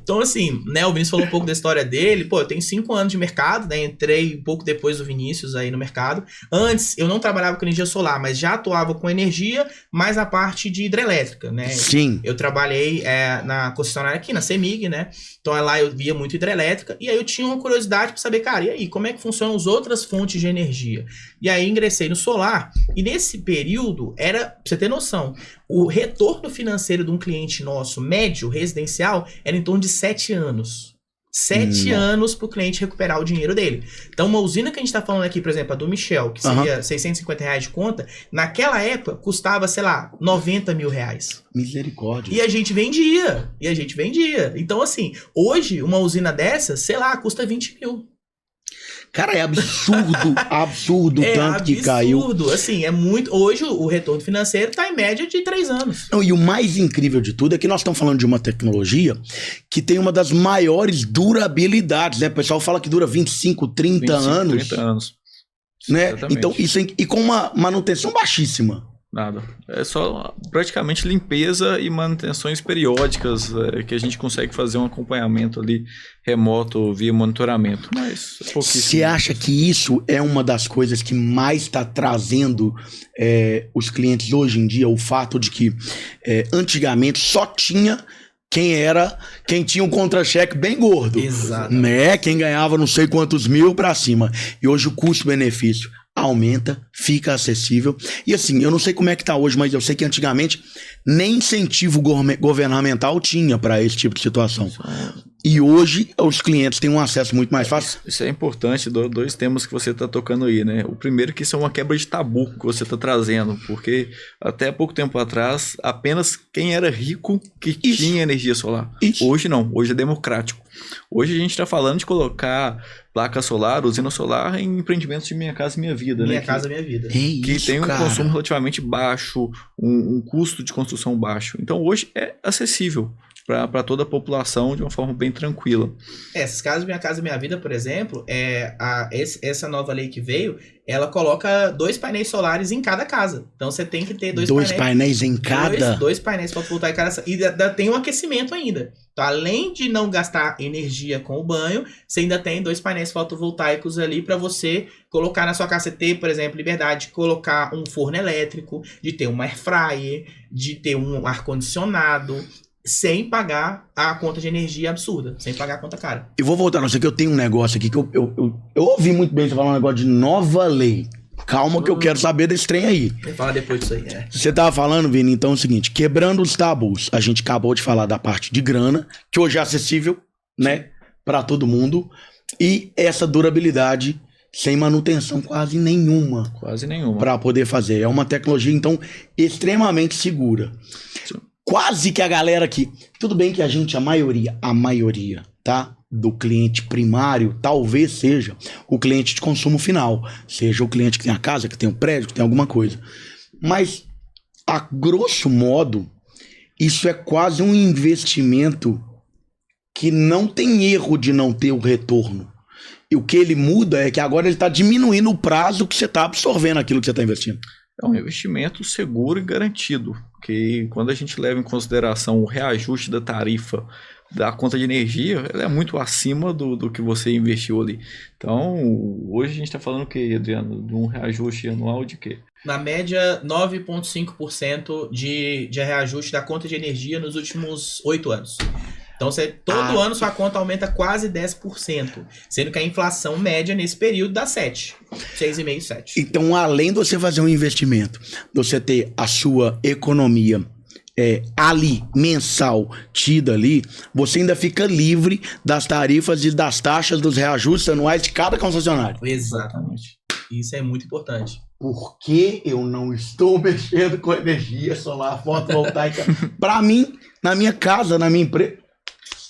Então, assim, né, o Vinícius falou um pouco da história dele. Pô, eu tenho 5 anos de mercado, né? Entrei um pouco depois do Vinícius aí no mercado. Antes, eu não trabalhava com energia solar, mas já atuava com energia, mais a parte de hidrelétrica, né? Sim. Eu trabalhei na concessionária aqui, na CEMIG, né? Então, lá eu via muito hidrelétrica. E aí eu tinha uma curiosidade para saber, cara, e aí, como é que funcionam as outras fontes de energia? E aí ingressei no solar. E nesse período, pra você ter noção, o retorno financeiro de um cliente nosso, médio, residencial, era em torno de 7 anos. 7 anos para o cliente recuperar o dinheiro dele. Então, uma usina que a gente está falando aqui, por exemplo, a do Michel, que seria R$650 de conta, naquela época custava, sei lá, R$90 mil. Misericórdia. E a gente vendia. Então, assim, hoje, uma usina dessa, sei lá, custa 20 mil. Cara, é absurdo, absurdo o tanto que caiu. É absurdo, assim, é muito... Hoje o retorno financeiro tá em média de 3 anos. Não, e o mais incrível de tudo é que nós estamos falando de uma tecnologia que tem uma das maiores durabilidades, né? O pessoal fala que dura 25, 30 anos. 30 anos. Né? Exatamente. Então, isso e com uma manutenção baixíssima. Nada. É só praticamente limpeza e manutenções periódicas que a gente consegue fazer um acompanhamento ali remoto via monitoramento. Mas você acha que isso é uma das coisas que mais está trazendo os clientes hoje em dia? O fato de que antigamente só tinha quem tinha um contra-cheque bem gordo. Exato. Né? Quem ganhava não sei quantos mil para cima. E hoje o custo-benefício aumenta, fica acessível. E assim, eu não sei como é que tá hoje, mas eu sei que antigamente nem incentivo governamental tinha para esse tipo de situação. E hoje os clientes têm um acesso muito mais fácil. Isso é importante, 2 temas que você está tocando aí, né? O primeiro que isso é uma quebra de tabu que você está trazendo, porque até pouco tempo atrás, apenas quem era rico que tinha energia solar. Hoje não, hoje é democrático. Hoje a gente está falando de colocar placa solar, usina solar em empreendimentos de Minha Casa Minha Vida. Minha Casa Minha Vida. Que tem um consumo relativamente baixo, um custo de construção baixo. Então hoje é acessível para toda a população de uma forma bem tranquila. Essas casas Minha Casa Minha Vida, por exemplo, essa nova lei que veio, ela coloca 2 painéis solares em cada casa. Então você tem que ter 2 painéis em cada? 2 painéis fotovoltaicos em cada. E ainda tem um aquecimento ainda. Então, além de não gastar energia com o banho, você ainda tem 2 painéis fotovoltaicos ali para você colocar na sua casa. Você ter, por exemplo, liberdade de colocar um forno elétrico, de ter uma air fryer, de ter um ar-condicionado, sem pagar a conta de energia absurda, sem pagar a conta cara. Eu vou voltar, não sei que eu tenho um negócio aqui que eu ouvi muito bem você falar um negócio de nova lei. Calma que eu quero saber desse trem aí. Fala depois disso aí, Você tava falando, Vini, então é o seguinte, quebrando os tabus, a gente acabou de falar da parte de grana, que hoje é acessível, né, para todo mundo, e essa durabilidade sem manutenção quase nenhuma. Quase nenhuma. Para poder fazer. É uma tecnologia, então, extremamente segura. Sim. Quase que a galera aqui... Tudo bem que a maioria, tá? Do cliente primário, talvez seja o cliente de consumo final. Seja o cliente que tem a casa, que tem um prédio, que tem alguma coisa. Mas, a grosso modo, isso é quase um investimento que não tem erro de não ter o retorno. E o que ele muda é que agora ele está diminuindo o prazo que você está absorvendo aquilo que você está investindo. É um investimento seguro e garantido, que quando a gente leva em consideração o reajuste da tarifa da conta de energia, ela é muito acima do que você investiu ali. Então, hoje a gente está falando o quê, Adriano? De um reajuste anual de quê? Na média, 9,5% de reajuste da conta de energia nos últimos 8 anos. Então, todo ano sua conta aumenta quase 10%, sendo que a inflação média nesse período dá 7%, 6,5%, 7%. Então, além de você fazer um investimento, você ter a sua economia ali, mensal, tida ali, você ainda fica livre das tarifas e das taxas dos reajustes anuais de cada concessionário. Exatamente. Isso é muito importante. Por que eu não estou mexendo com energia solar fotovoltaica? Para mim, na minha casa, na minha empresa...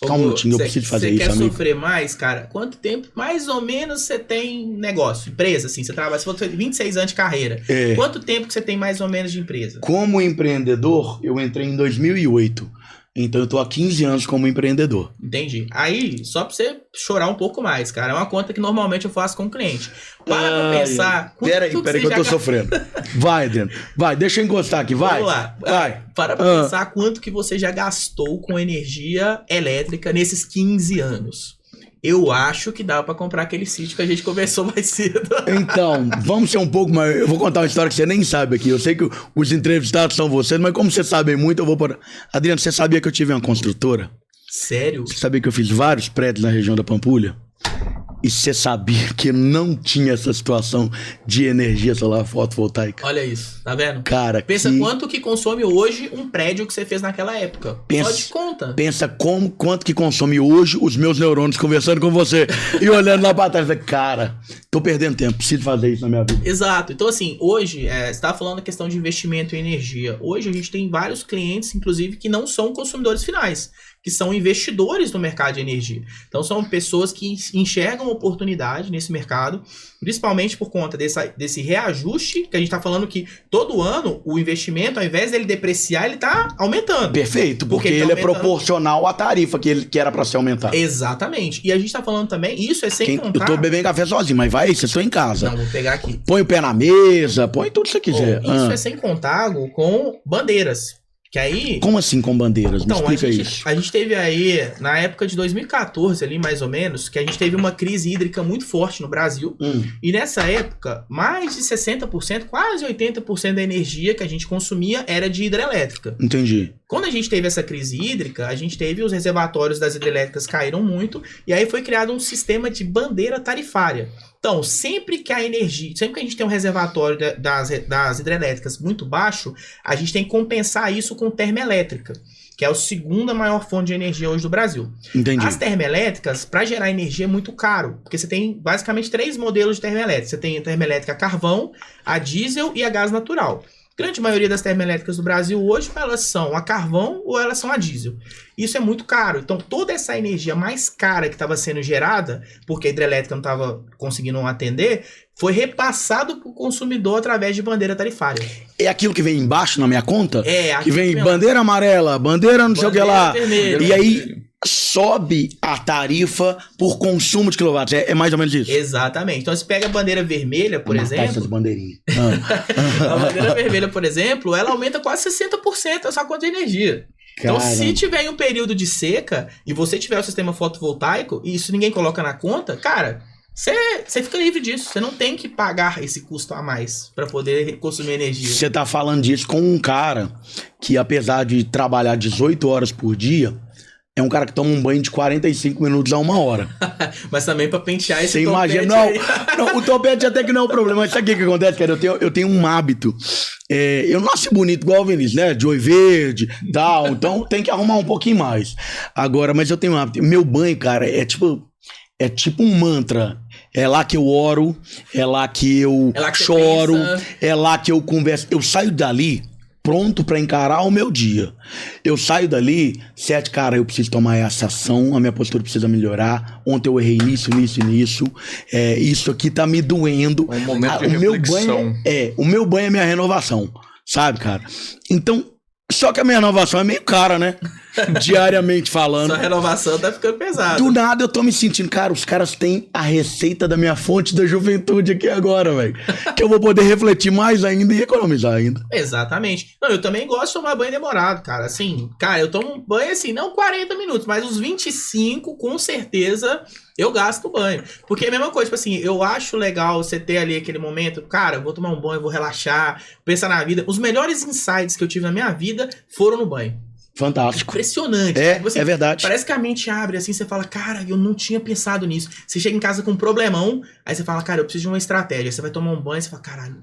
Calma um minutinho, eu preciso fazer isso, amigo. Você quer sofrer mais, cara? Quanto tempo, mais ou menos, você tem negócio? Empresa, assim, você trabalha, se for 26 anos de carreira. Quanto tempo que você tem mais ou menos de empresa? Como empreendedor, eu entrei em 2008. Então eu tô há 15 anos como empreendedor. Entendi. Aí, só pra você chorar um pouco mais, cara, é uma conta que normalmente eu faço com o cliente. Para pra pensar... Peraí que eu tô sofrendo. Vai, Adriano. Vai, deixa eu encostar aqui, vai. Vamos lá. Vai. Para pra pensar quanto que você já gastou com energia elétrica nesses 15 anos. Eu acho que dá pra comprar aquele sítio que a gente conversou mais cedo. Então, vamos ser um pouco mais... Eu vou contar uma história que você nem sabe aqui. Eu sei que os entrevistados são vocês, mas como vocês sabem muito, eu vou... Adriano, você sabia que eu tive uma construtora? Sério? Você sabia que eu fiz vários prédios na região da Pampulha? E você sabia que não tinha essa situação de energia solar fotovoltaica? Olha isso, tá vendo? Cara, pensa quanto que consome hoje um prédio que você fez naquela época. Só de conta. Pensa quanto que consome hoje os meus neurônios conversando com você e olhando lá pra trás. Cara, tô perdendo tempo, preciso fazer isso na minha vida. Exato. Então, assim, hoje, você tava falando da questão de investimento em energia. Hoje a gente tem vários clientes, inclusive, que não são consumidores finais, que são investidores no mercado de energia. Então, são pessoas que enxergam oportunidade nesse mercado, principalmente por conta desse reajuste, que a gente está falando que todo ano o investimento, ao invés dele depreciar, ele está aumentando. Perfeito, porque ele é proporcional à tarifa que era para ser aumentada. Exatamente. E a gente está falando também, isso é sem contar... Eu tô bebendo café sozinho, mas vai, vocês estão em casa. Não, vou pegar aqui. Põe o pé na mesa, põe tudo que você quiser. Isso é sem contar com bandeiras. Que aí... Como assim com bandeiras? Me explica isso. A gente teve aí, na época de 2014 ali, mais ou menos, que a gente teve uma crise hídrica muito forte no Brasil. E nessa época, mais de 60%, quase 80% da energia que a gente consumia era de hidrelétrica. Entendi. Quando a gente teve essa crise hídrica, a gente teve os reservatórios das hidrelétricas caíram muito, e aí foi criado um sistema de bandeira tarifária. Então, sempre que a gente tem um reservatório das hidrelétricas muito baixo, a gente tem que compensar isso com termoelétrica, que é a segunda maior fonte de energia hoje do Brasil. Entendi. As termoelétricas, para gerar energia, é muito caro, porque você tem basicamente 3 modelos de termoelétrica. Você tem a termoelétrica a carvão, a diesel e a gás natural. A grande maioria das termoelétricas do Brasil hoje, elas são a carvão ou elas são a diesel. Isso é muito caro. Então, toda essa energia mais cara que estava sendo gerada, porque a hidrelétrica não estava conseguindo atender, foi repassado para o consumidor através de bandeira tarifária. É aquilo que vem embaixo na minha conta? É. Que vem bandeira amarela, bandeira não sei o que lá. Vermelha. E aí... sobe a tarifa por consumo de quilowatts. É mais ou menos isso? Exatamente. Então, se pega a bandeira vermelha, por exemplo... essas bandeirinhas. A bandeira vermelha, por exemplo, ela aumenta quase 60% a sua conta de energia. Então, se tiver em um período de seca e você tiver o sistema fotovoltaico e isso ninguém coloca na conta, cara... Você fica livre disso. Você não tem que pagar esse custo a mais para poder consumir energia. Você tá falando disso com um cara que, apesar de trabalhar 18 horas por dia, é um cara que toma um banho de 45 minutos a 1 hora. Mas também para pentear esse Você imagina, não, o topete até que não é o problema. Mas sabe o que acontece, cara? Eu tenho um hábito. Eu nasci bonito igual o Vinícius, né? De olho verde e tal. Então tem que arrumar um pouquinho mais. Agora, mas eu tenho um hábito. Meu banho, cara, é tipo um mantra. É lá que eu oro, é lá que eu choro, é lá que eu converso. Eu saio dali pronto pra encarar o meu dia. Eu saio dali, cara, eu preciso tomar essa ação, a minha postura precisa melhorar. Ontem eu errei nisso. Isso aqui tá me doendo. Um momento de reflexão. O meu banho é minha renovação, sabe, cara? Então, só que a minha renovação é meio cara, né? Diariamente falando. Sua renovação tá ficando pesada. Do nada eu tô me sentindo, cara, os caras têm a receita da minha fonte da juventude aqui agora, velho. Que eu vou poder refletir mais ainda e economizar ainda. Exatamente. Não, eu também gosto de tomar banho demorado, cara. Assim, cara, eu tomo banho assim, não 40 minutos, mas uns 25, com certeza, eu gasto banho. Porque é a mesma coisa, tipo assim, eu acho legal você ter ali aquele momento, cara, eu vou tomar um banho, vou relaxar, pensar na vida. Os melhores insights que eu tive na minha vida foram no banho. Fantástico. Impressionante. É verdade. Parece que a mente abre assim, você fala, cara, eu não tinha pensado nisso. Você chega em casa com um problemão, aí você fala, cara, eu preciso de uma estratégia. Aí você vai tomar um banho e você fala, caralho,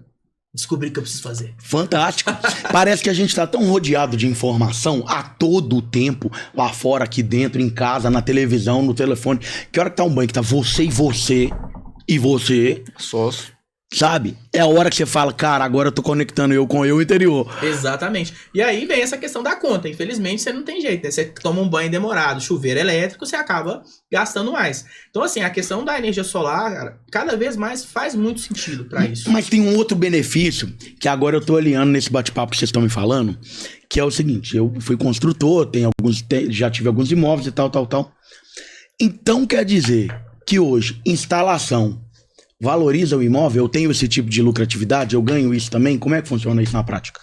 descobri o que eu preciso fazer. Fantástico. Parece que a gente tá tão rodeado de informação a todo tempo, lá fora, aqui dentro, em casa, na televisão, no telefone. Que hora que tá um banho que tá você e você e você. Sócio. Sabe? É a hora que você fala, cara, agora eu tô conectando eu com eu interior. Exatamente. E aí vem essa questão da conta. Infelizmente, você não tem jeito, né? Você toma um banho demorado, chuveiro elétrico, você acaba gastando mais. Então, assim, a questão da energia solar, cara, cada vez mais faz muito sentido para isso. Mas tem um outro benefício que agora eu tô alinhando nesse bate-papo que vocês estão me falando, que é o seguinte, eu fui construtor, já tive alguns imóveis e tal. Então, quer dizer que hoje, instalação valoriza o imóvel? Eu tenho esse tipo de lucratividade? Eu ganho isso também? Como é que funciona isso na prática?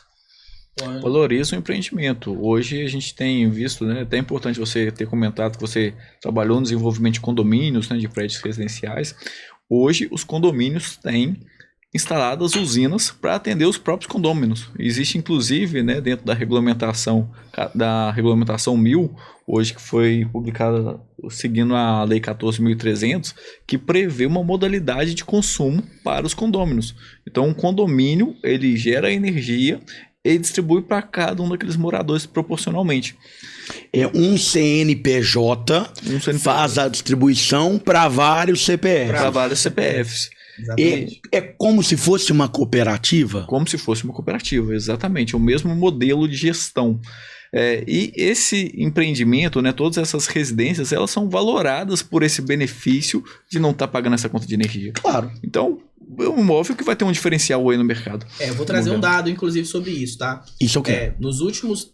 Valoriza o empreendimento. Hoje a gente tem visto, né, até é importante você ter comentado que você trabalhou no desenvolvimento de condomínios, né, de prédios residenciais. Hoje os condomínios têm instaladas usinas para atender os próprios condôminos. Existe inclusive, né, dentro da regulamentação 1000, hoje que foi publicada seguindo a Lei 14.300, que prevê uma modalidade de consumo para os condôminos. Então, um condomínio, ele gera energia e distribui para cada um daqueles moradores proporcionalmente. É um CNPJ, faz a distribuição para vários CPFs. Para vários CPFs. É como se fosse uma cooperativa? Como se fosse uma cooperativa, exatamente. É o mesmo modelo de gestão. E esse empreendimento, né, todas essas residências, elas são valoradas por esse benefício de não estar pagando essa conta de energia. Claro. Então, é um imóvel que vai ter um diferencial aí no mercado. Eu vou trazer um dado, inclusive, sobre isso, tá? Isso é o quê? Nos últimos,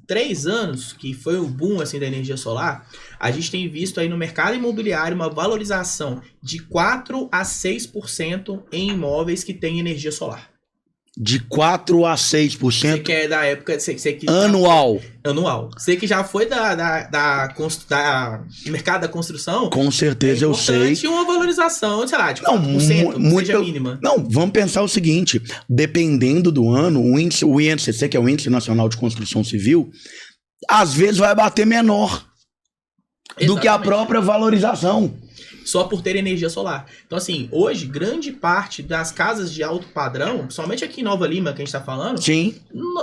3 anos, que foi o boom assim, da energia solar, a gente tem visto aí no mercado imobiliário uma valorização de 4 a 6% em imóveis que têm energia solar. De 4 a 6%? Você que é da época... Você que anual. Anual. Você que já foi do mercado da construção... Com certeza eu sei. Tinha uma valorização, de 4%, muito seja mínima. Não, vamos pensar o seguinte. Dependendo do ano, o INCC, que é o Índice Nacional de Construção Civil, às vezes vai bater menor do que a própria valorização. Só por ter energia solar. Então, assim, hoje, grande parte das casas de alto padrão, somente aqui em Nova Lima, que a gente tá falando... Sim.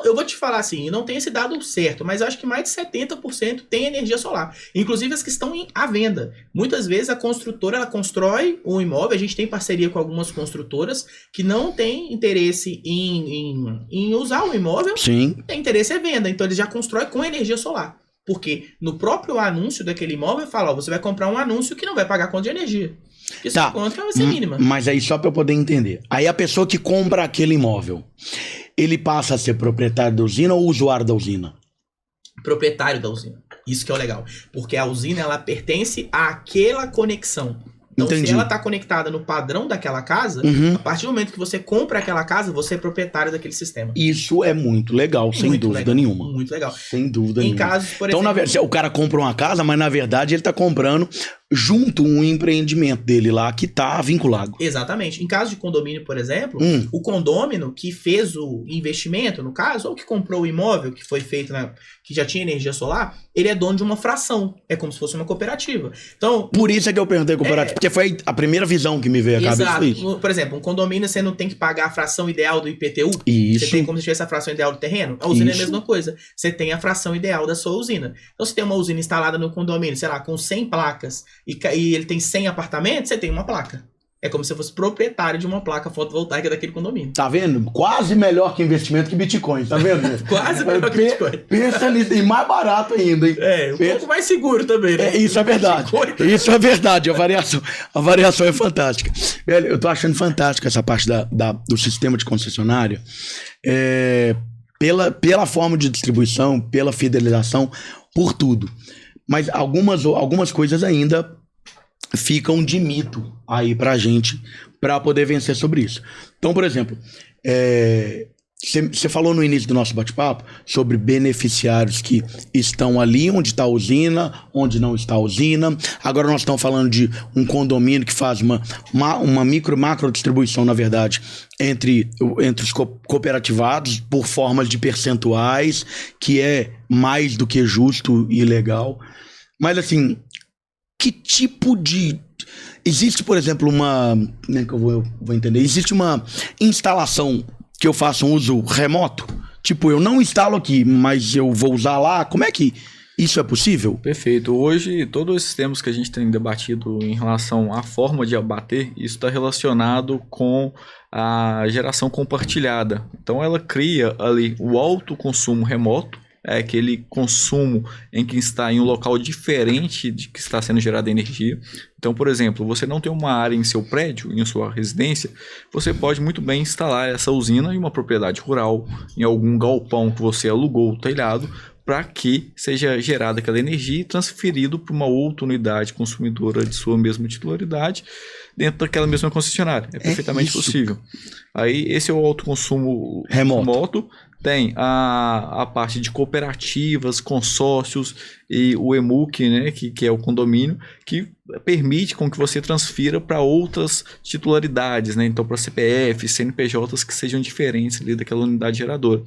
Eu vou te falar assim, não tem esse dado certo, mas eu acho que mais de 70% tem energia solar. Inclusive as que estão à venda. Muitas vezes a construtora, ela constrói um imóvel, a gente tem parceria com algumas construtoras que não tem interesse em usar o imóvel. Sim. Tem interesse em venda, então eles já constroem com energia solar. Porque no próprio anúncio daquele imóvel fala, você vai comprar um anúncio que não vai pagar conta de energia. Porque sua conta vai ser mínima. Mas aí só para eu poder entender. Aí a pessoa que compra aquele imóvel, ele passa a ser proprietário da usina ou usuário da usina? Proprietário da usina. Isso que é o legal. Porque a usina, ela pertence àquela conexão. Então, Entendi. se ela está conectada no padrão daquela casa, a partir do momento que você compra aquela casa, você é proprietário daquele sistema. Isso é muito legal, sem dúvida nenhuma. Muito legal. Sem dúvida nenhuma. Em casos, por exemplo... Então, o cara compra uma casa, mas na verdade ele está comprando junto um empreendimento dele lá que está vinculado. Exatamente. Em caso de condomínio, por exemplo, o condômino que fez o investimento, no caso, ou que comprou o imóvel que foi feito, que já tinha energia solar, ele é dono de uma fração. É como se fosse uma cooperativa. Então, por isso é que eu perguntei cooperativa, porque foi a primeira visão que me veio à cabeça. Foi isso. Por exemplo, um condomínio você não tem que pagar a fração ideal do IPTU. Isso. Você tem como se tivesse a fração ideal do terreno. A usina é a mesma coisa. Você tem a fração ideal da sua usina. Então, se tem uma usina instalada no condomínio, com 100 placas, e ele tem 100 apartamentos, você tem uma placa. É como se você fosse proprietário de uma placa fotovoltaica daquele condomínio. Tá vendo? Quase melhor que investimento que Bitcoin, tá vendo? Quase melhor que Bitcoin. Pensa nisso, e mais barato ainda, hein? Pouco mais seguro também, né? Isso é verdade. Isso é verdade. A variação é fantástica. Velho, eu tô achando fantástica essa parte do sistema de concessionária. Pela forma de distribuição, pela fidelização, por tudo. Mas algumas coisas ainda ficam de mito aí pra gente, pra poder vencer sobre isso. Então, por exemplo, você falou no início do nosso bate-papo sobre beneficiários que estão ali onde está a usina, onde não está a usina. Agora nós estamos falando de um condomínio que faz uma macro distribuição, na verdade, entre os cooperativados por formas de percentuais, que é mais do que justo e legal. Mas assim, que tipo de... Existe, por exemplo, como é que eu vou entender? Existe uma instalação que eu faço um uso remoto? Tipo, eu não instalo aqui, mas eu vou usar lá. Como é que Isso é possível? Perfeito. Hoje, todos esses temas que a gente tem debatido em relação à forma de abater, isso está relacionado com a geração compartilhada. Então, ela cria ali o autoconsumo remoto, é aquele consumo em que está em um local diferente de que está sendo gerada energia. Então, por exemplo, você não tem uma área em seu prédio, em sua residência, você pode muito bem instalar essa usina em uma propriedade rural, em algum galpão que você alugou o telhado, para que seja gerada aquela energia e transferido para uma outra unidade consumidora de sua mesma titularidade dentro daquela mesma concessionária. É perfeitamente possível. Aí, esse é o autoconsumo remoto. Tem a parte de cooperativas, consórcios e o EMUC, né, que é o condomínio, que permite com que você transfira para outras titularidades, né? Então para CPF, CNPJs que sejam diferentes ali daquela unidade geradora.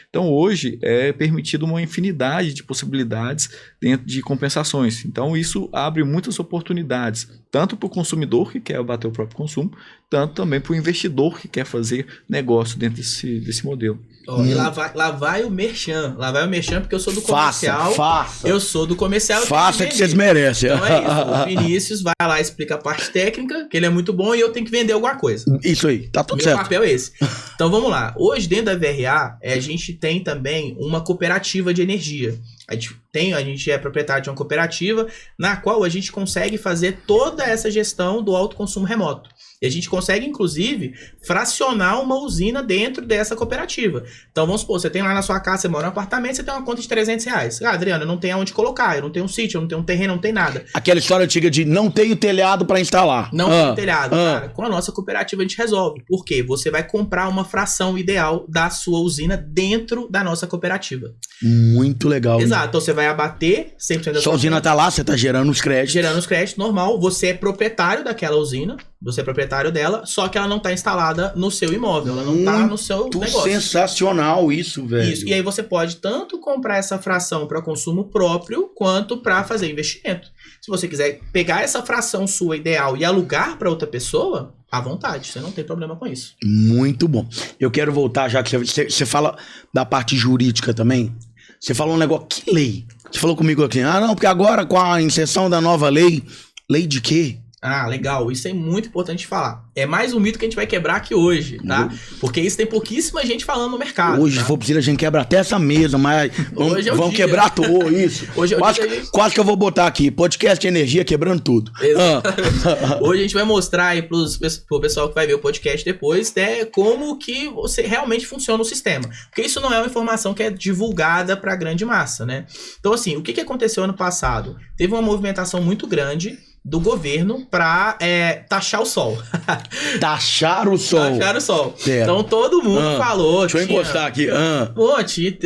Então hoje é permitido uma infinidade de possibilidades dentro de compensações. Então isso abre muitas oportunidades, tanto para o consumidor que quer abater o próprio consumo, tanto também para o investidor que quer fazer negócio dentro desse modelo. E lá vai o merchan. Lá vai o merchan, porque eu sou do comercial. Faça. Eu sou do comercial. Faça que vocês merecem. Então é isso. O Vinícius vai lá, explica a parte técnica, que ele é muito bom, e eu tenho que vender alguma coisa. Isso aí, tá tudo Meu certo. papel é esse. Então vamos lá. Hoje, dentro da VRA, a gente tem também uma cooperativa de energia. A gente é proprietário de uma cooperativa na qual a gente consegue fazer toda essa gestão do autoconsumo remoto. E a gente consegue, inclusive, fracionar uma usina dentro dessa cooperativa. Então, vamos supor, você tem lá na sua casa, você mora em um apartamento, você tem uma conta de R$300. Ah, Adriano, eu não tenho aonde colocar, eu não tenho um sítio, eu não tenho um terreno, não tenho nada. Aquela história antiga de não tenho telhado para instalar. Não tenho telhado. Cara, com a nossa cooperativa a gente resolve. Por quê? Você vai comprar uma fração ideal da sua usina dentro da nossa cooperativa. Muito legal. Exato. Então, você vai abater 100% da sua usina tá lá, você tá gerando os créditos. Gerando os créditos, normal. Você é proprietário daquela usina, você é proprietário dela, só que ela não tá instalada no seu imóvel, ela não tá no seu negócio. Sensacional isso, velho. Isso. E aí você pode tanto comprar essa fração para consumo próprio, quanto para fazer investimento. Se você quiser pegar essa fração sua ideal e alugar para outra pessoa, à vontade, você não tem problema com isso. Muito bom. Eu quero voltar, já que você fala da parte jurídica também. Você falou um negócio, que lei? Você falou comigo aqui, não, porque agora com a inserção da nova lei de quê? Ah, legal. Isso é muito importante falar. É mais um mito que a gente vai quebrar aqui hoje, tá? Porque isso tem pouquíssima gente falando no mercado. Hoje, tá? se for preciso, a gente quebra até essa mesa, mas vamos quebrar tudo isso. Hoje quase que eu vou botar aqui, podcast de energia quebrando tudo. Hoje a gente vai mostrar aí pro pessoal que vai ver o podcast depois, né, como que realmente funciona o sistema. Porque isso não é uma informação que é divulgada pra grande massa, né? Então, assim, o que aconteceu ano passado? Teve uma movimentação muito grande do governo para taxar o sol. Taxar o sol. Taxar o sol. Certo. Então todo mundo falou. Deixa eu encostar aqui.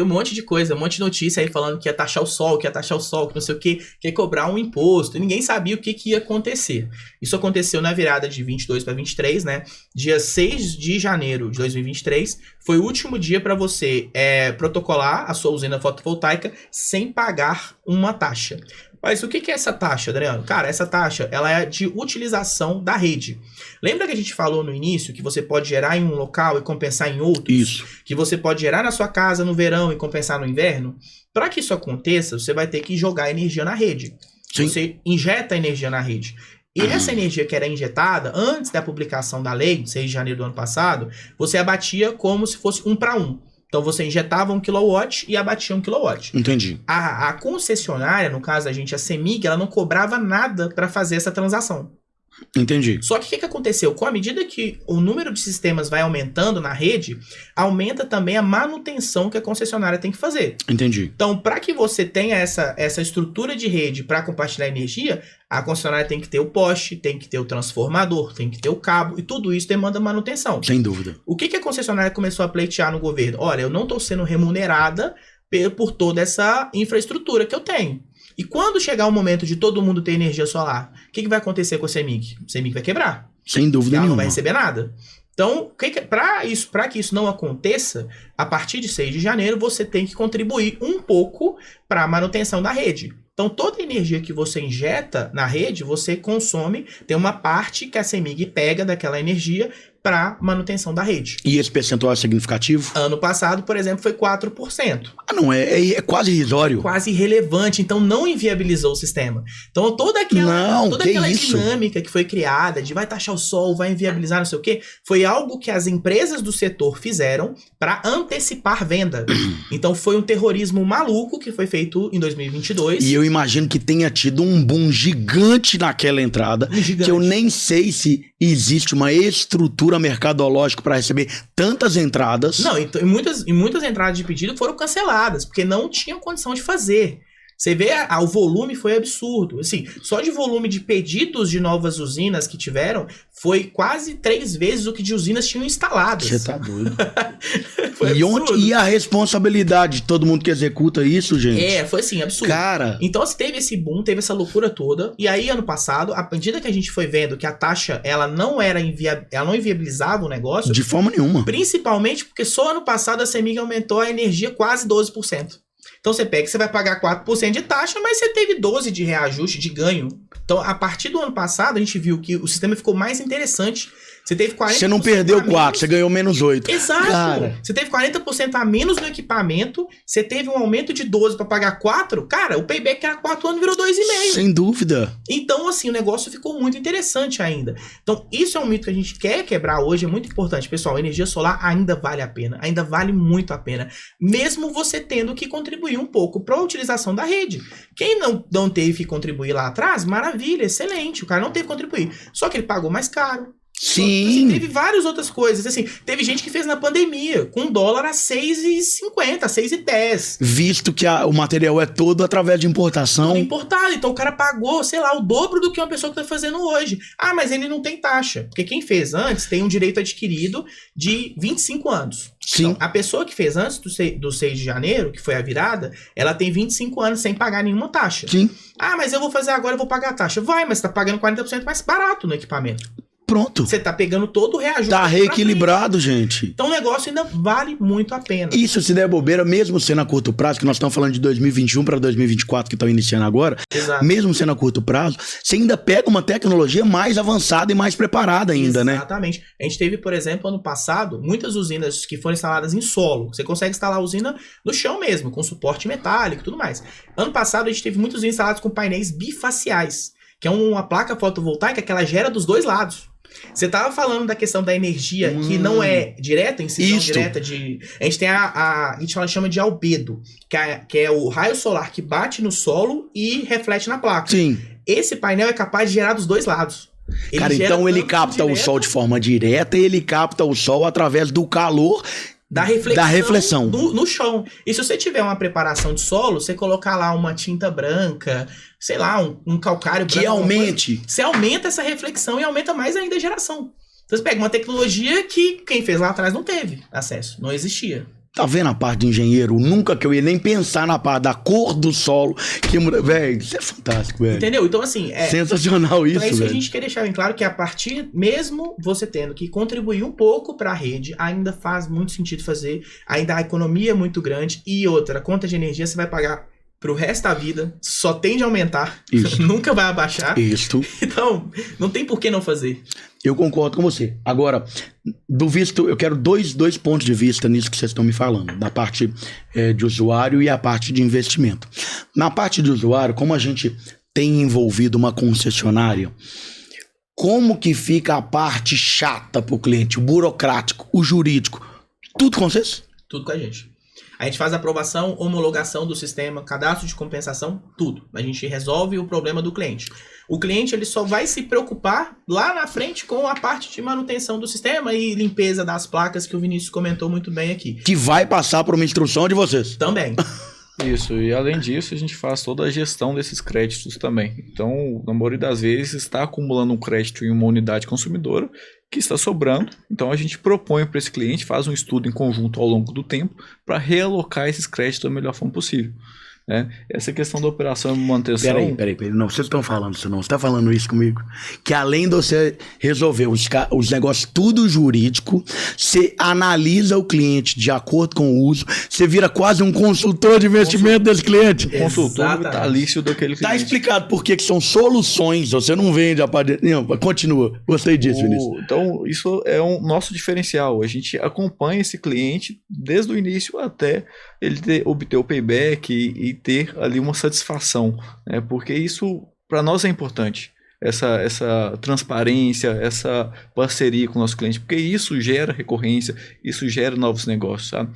Um monte de coisa, um monte de notícia aí falando que ia taxar o sol, que não sei o que ia cobrar um imposto. E ninguém sabia o que ia acontecer. Isso aconteceu na virada de 22 para 23, né? Dia 6 de janeiro de 2023 foi o último dia para você protocolar a sua usina fotovoltaica sem pagar uma taxa. Mas o que é essa taxa, Adriano? Cara, essa taxa ela é de utilização da rede. Lembra que a gente falou no início que você pode gerar em um local e compensar em outros? Isso. Que você pode gerar na sua casa no verão e compensar no inverno? Para que isso aconteça, você vai ter que jogar energia na rede. Sim. Você injeta energia na rede. E essa energia que era injetada, antes da publicação da lei, 6 de janeiro do ano passado, você abatia como se fosse 1 para 1. Então você injetava 1 kW e abatia 1 kW. Entendi. A concessionária, no caso da gente, a CEMIG, ela não cobrava nada para fazer essa transação. Entendi. Só que o que aconteceu? Com a medida que o número de sistemas vai aumentando na rede, aumenta também a manutenção que a concessionária tem que fazer. Entendi. Então, para que você tenha essa estrutura de rede para compartilhar energia, a concessionária tem que ter o poste, tem que ter o transformador, tem que ter o cabo, e tudo isso demanda manutenção. Sem dúvida. O que a concessionária começou a pleitear no governo? Olha, eu não estou sendo remunerada por toda essa infraestrutura que eu tenho. E quando chegar o momento de todo mundo ter energia solar, o que vai acontecer com a CEMIG? A CEMIG vai quebrar. Sem dúvida nenhuma. Ela não vai receber nada. Então, para que isso não aconteça, a partir de 6 de janeiro, você tem que contribuir um pouco para a manutenção da rede. Então, toda a energia que você injeta na rede, você consome, tem uma parte que a CEMIG pega daquela energia para manutenção da rede. E esse percentual é significativo? Ano passado, por exemplo, foi 4%. Ah, não, é quase irrisório. Quase irrelevante, então não inviabilizou o sistema. Então toda aquela dinâmica que foi criada de vai taxar o sol, vai inviabilizar não sei o quê, foi algo que as empresas do setor fizeram para antecipar venda. Então foi um terrorismo maluco que foi feito em 2022. E eu imagino que tenha tido um boom gigante naquela entrada, que eu nem sei se existe uma estrutura mercadológica para receber tantas entradas. Não, então, e muitas entradas de pedido foram canceladas, porque não tinham condição de fazer. Você vê, o volume foi absurdo. Assim, só de volume de pedidos de novas usinas que tiveram, foi quase 3 vezes o que de usinas tinham instaladas. Você tá doido. E a responsabilidade de todo mundo que executa isso, gente? Foi assim, absurdo. Cara... Então, assim, teve esse boom, teve essa loucura toda. E aí, ano passado, à medida que a gente foi vendo que a taxa, ela não inviabilizava o negócio... De forma nenhuma. Principalmente porque só ano passado a CEMIG aumentou a energia quase 12%. Então você pega que você vai pagar 4% de taxa, mas você teve 12% de reajuste, de ganho. Então, a partir do ano passado, a gente viu que o sistema ficou mais interessante. Você teve 40%. Você não perdeu 4%, você ganhou menos 8%. Exato. Cara. Você teve 40% a menos no equipamento, você teve um aumento de 12% para pagar 4%. Cara, o payback era 4 anos virou 2,5%. Sem dúvida. Então, assim, o negócio ficou muito interessante ainda. Então, isso é um mito que a gente quer quebrar hoje, é muito importante. Pessoal, energia solar ainda vale a pena, ainda vale muito a pena. Mesmo você tendo que contribuir um pouco para a utilização da rede. Quem não teve que contribuir lá atrás, maravilha, excelente. O cara não teve que contribuir. Só que ele pagou mais caro. Sim. Assim, teve várias outras coisas. Assim, teve gente que fez na pandemia, com dólar a 6,50, 6,10. Visto que o material é todo através de importação. Tudo importado. Então o cara pagou, sei lá, o dobro do que uma pessoa que está fazendo hoje. Ah, mas ele não tem taxa. Porque quem fez antes tem um direito adquirido de 25 anos. Sim. Então, a pessoa que fez antes do 6 de janeiro, que foi a virada, ela tem 25 anos sem pagar nenhuma taxa. Sim. Ah, mas eu vou fazer agora, eu vou pagar a taxa. Vai, mas você tá pagando 40% mais barato no equipamento. Pronto. Você tá pegando todo o reajuste. Tá reequilibrado, gente. Então o negócio ainda vale muito a pena. Isso, se der bobeira, mesmo sendo a curto prazo, que nós estamos falando de 2021 para 2024, que estão iniciando agora, Exato. Mesmo sendo a curto prazo, você ainda pega uma tecnologia mais avançada e mais preparada ainda, né? Exatamente. A gente teve, por exemplo, ano passado, muitas usinas que foram instaladas em solo. Você consegue instalar a usina no chão mesmo, com suporte metálico e tudo mais. Ano passado, a gente teve muitas usinas instaladas com painéis bifaciais, que é uma placa fotovoltaica que ela gera dos dois lados. Você estava falando da questão da energia que não é direta, incisão direta de... A gente tem a gente chama de albedo, que é o raio solar que bate no solo e reflete na placa. Sim. Esse painel é capaz de gerar dos dois lados. Cara, então ele capta o sol de forma direta e ele capta o sol através do calor da reflexão. No chão. E se você tiver uma preparação de solo, você colocar lá uma tinta branca, sei lá, um calcário branco. Que aumente. Você aumenta essa reflexão e aumenta mais ainda a geração. Então você pega uma tecnologia que quem fez lá atrás não teve acesso, não existia. Tá vendo a parte de engenheiro? Nunca que eu ia nem pensar na parte da cor do solo. Velho, isso é fantástico, velho. Entendeu? Então, assim... sensacional isso, então é isso velho. Que a gente quer deixar bem claro, que a partir, mesmo você tendo que contribuir um pouco para a rede, ainda faz muito sentido fazer, ainda a economia é muito grande, e outra, a conta de energia você vai pagar pro resto da vida, só tende a aumentar, nunca vai abaixar. Isso. Então, não tem por que não fazer. Eu concordo com você. Agora, do visto, eu quero dois pontos de vista nisso que vocês estão me falando, da parte de usuário e a parte de investimento. Na parte de usuário, como a gente tem envolvido uma concessionária, como que fica a parte chata pro cliente, o burocrático, o jurídico? Tudo com vocês? Tudo com a gente. A gente faz a aprovação, homologação do sistema, cadastro de compensação, tudo. A gente resolve o problema do cliente. O cliente ele só vai se preocupar lá na frente com a parte de manutenção do sistema e limpeza das placas que o Vinícius comentou muito bem aqui. Que vai passar por uma instrução de vocês. Também. Isso, e além disso a gente faz toda a gestão desses créditos também. Então, na maioria das vezes, está acumulando um crédito em uma unidade consumidora que está sobrando. Então a gente propõe para esse cliente, faz um estudo em conjunto ao longo do tempo para realocar esses créditos da melhor forma possível. né? Essa questão da operação e manutenção... Peraí, não, vocês estão falando isso não, você está falando isso comigo, que além de você resolver os negócios tudo jurídico, você analisa o cliente de acordo com o uso, você vira quase um consultor de investimento desse cliente. Consultor vitalício daquele cliente. Tá explicado por que são soluções, você não vende a parte... Não, continua, gostei disso, Vinícius. Então, isso é um nosso diferencial, a gente acompanha esse cliente desde o início até ele obter o payback e ter ali uma satisfação, né? Porque isso para nós é importante, essa transparência, essa parceria com o nosso cliente, porque isso gera recorrência, isso gera novos negócios, sabe?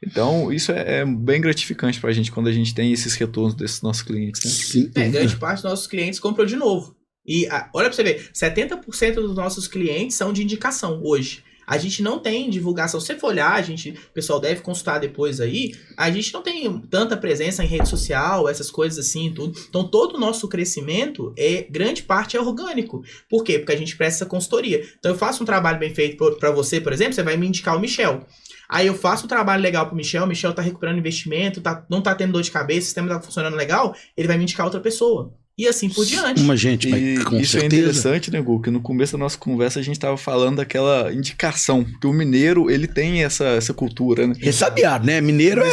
Então, isso é bem gratificante para a gente quando a gente tem esses retornos desses nossos clientes, né? Sim. Grande parte dos nossos clientes comprou de novo. E olha para você ver, 70% dos nossos clientes são de indicação hoje. A gente não tem divulgação. Se você for olhar, o pessoal deve consultar depois aí, a gente não tem tanta presença em rede social, essas coisas assim, tudo. Então, todo o nosso crescimento, grande parte é orgânico. Por quê? Porque a gente presta essa consultoria. Então, eu faço um trabalho bem feito para você, por exemplo, você vai me indicar o Michel. Aí eu faço um trabalho legal pro Michel, o Michel tá recuperando investimento, não tá tendo dor de cabeça, o sistema tá funcionando legal, ele vai me indicar outra pessoa. E assim por diante. Mas, gente, com isso certeza. É interessante, né, Gu? Que no começo da nossa conversa a gente estava falando daquela indicação, que o mineiro, ele tem essa cultura, né? Ressabiado, né? Mineiro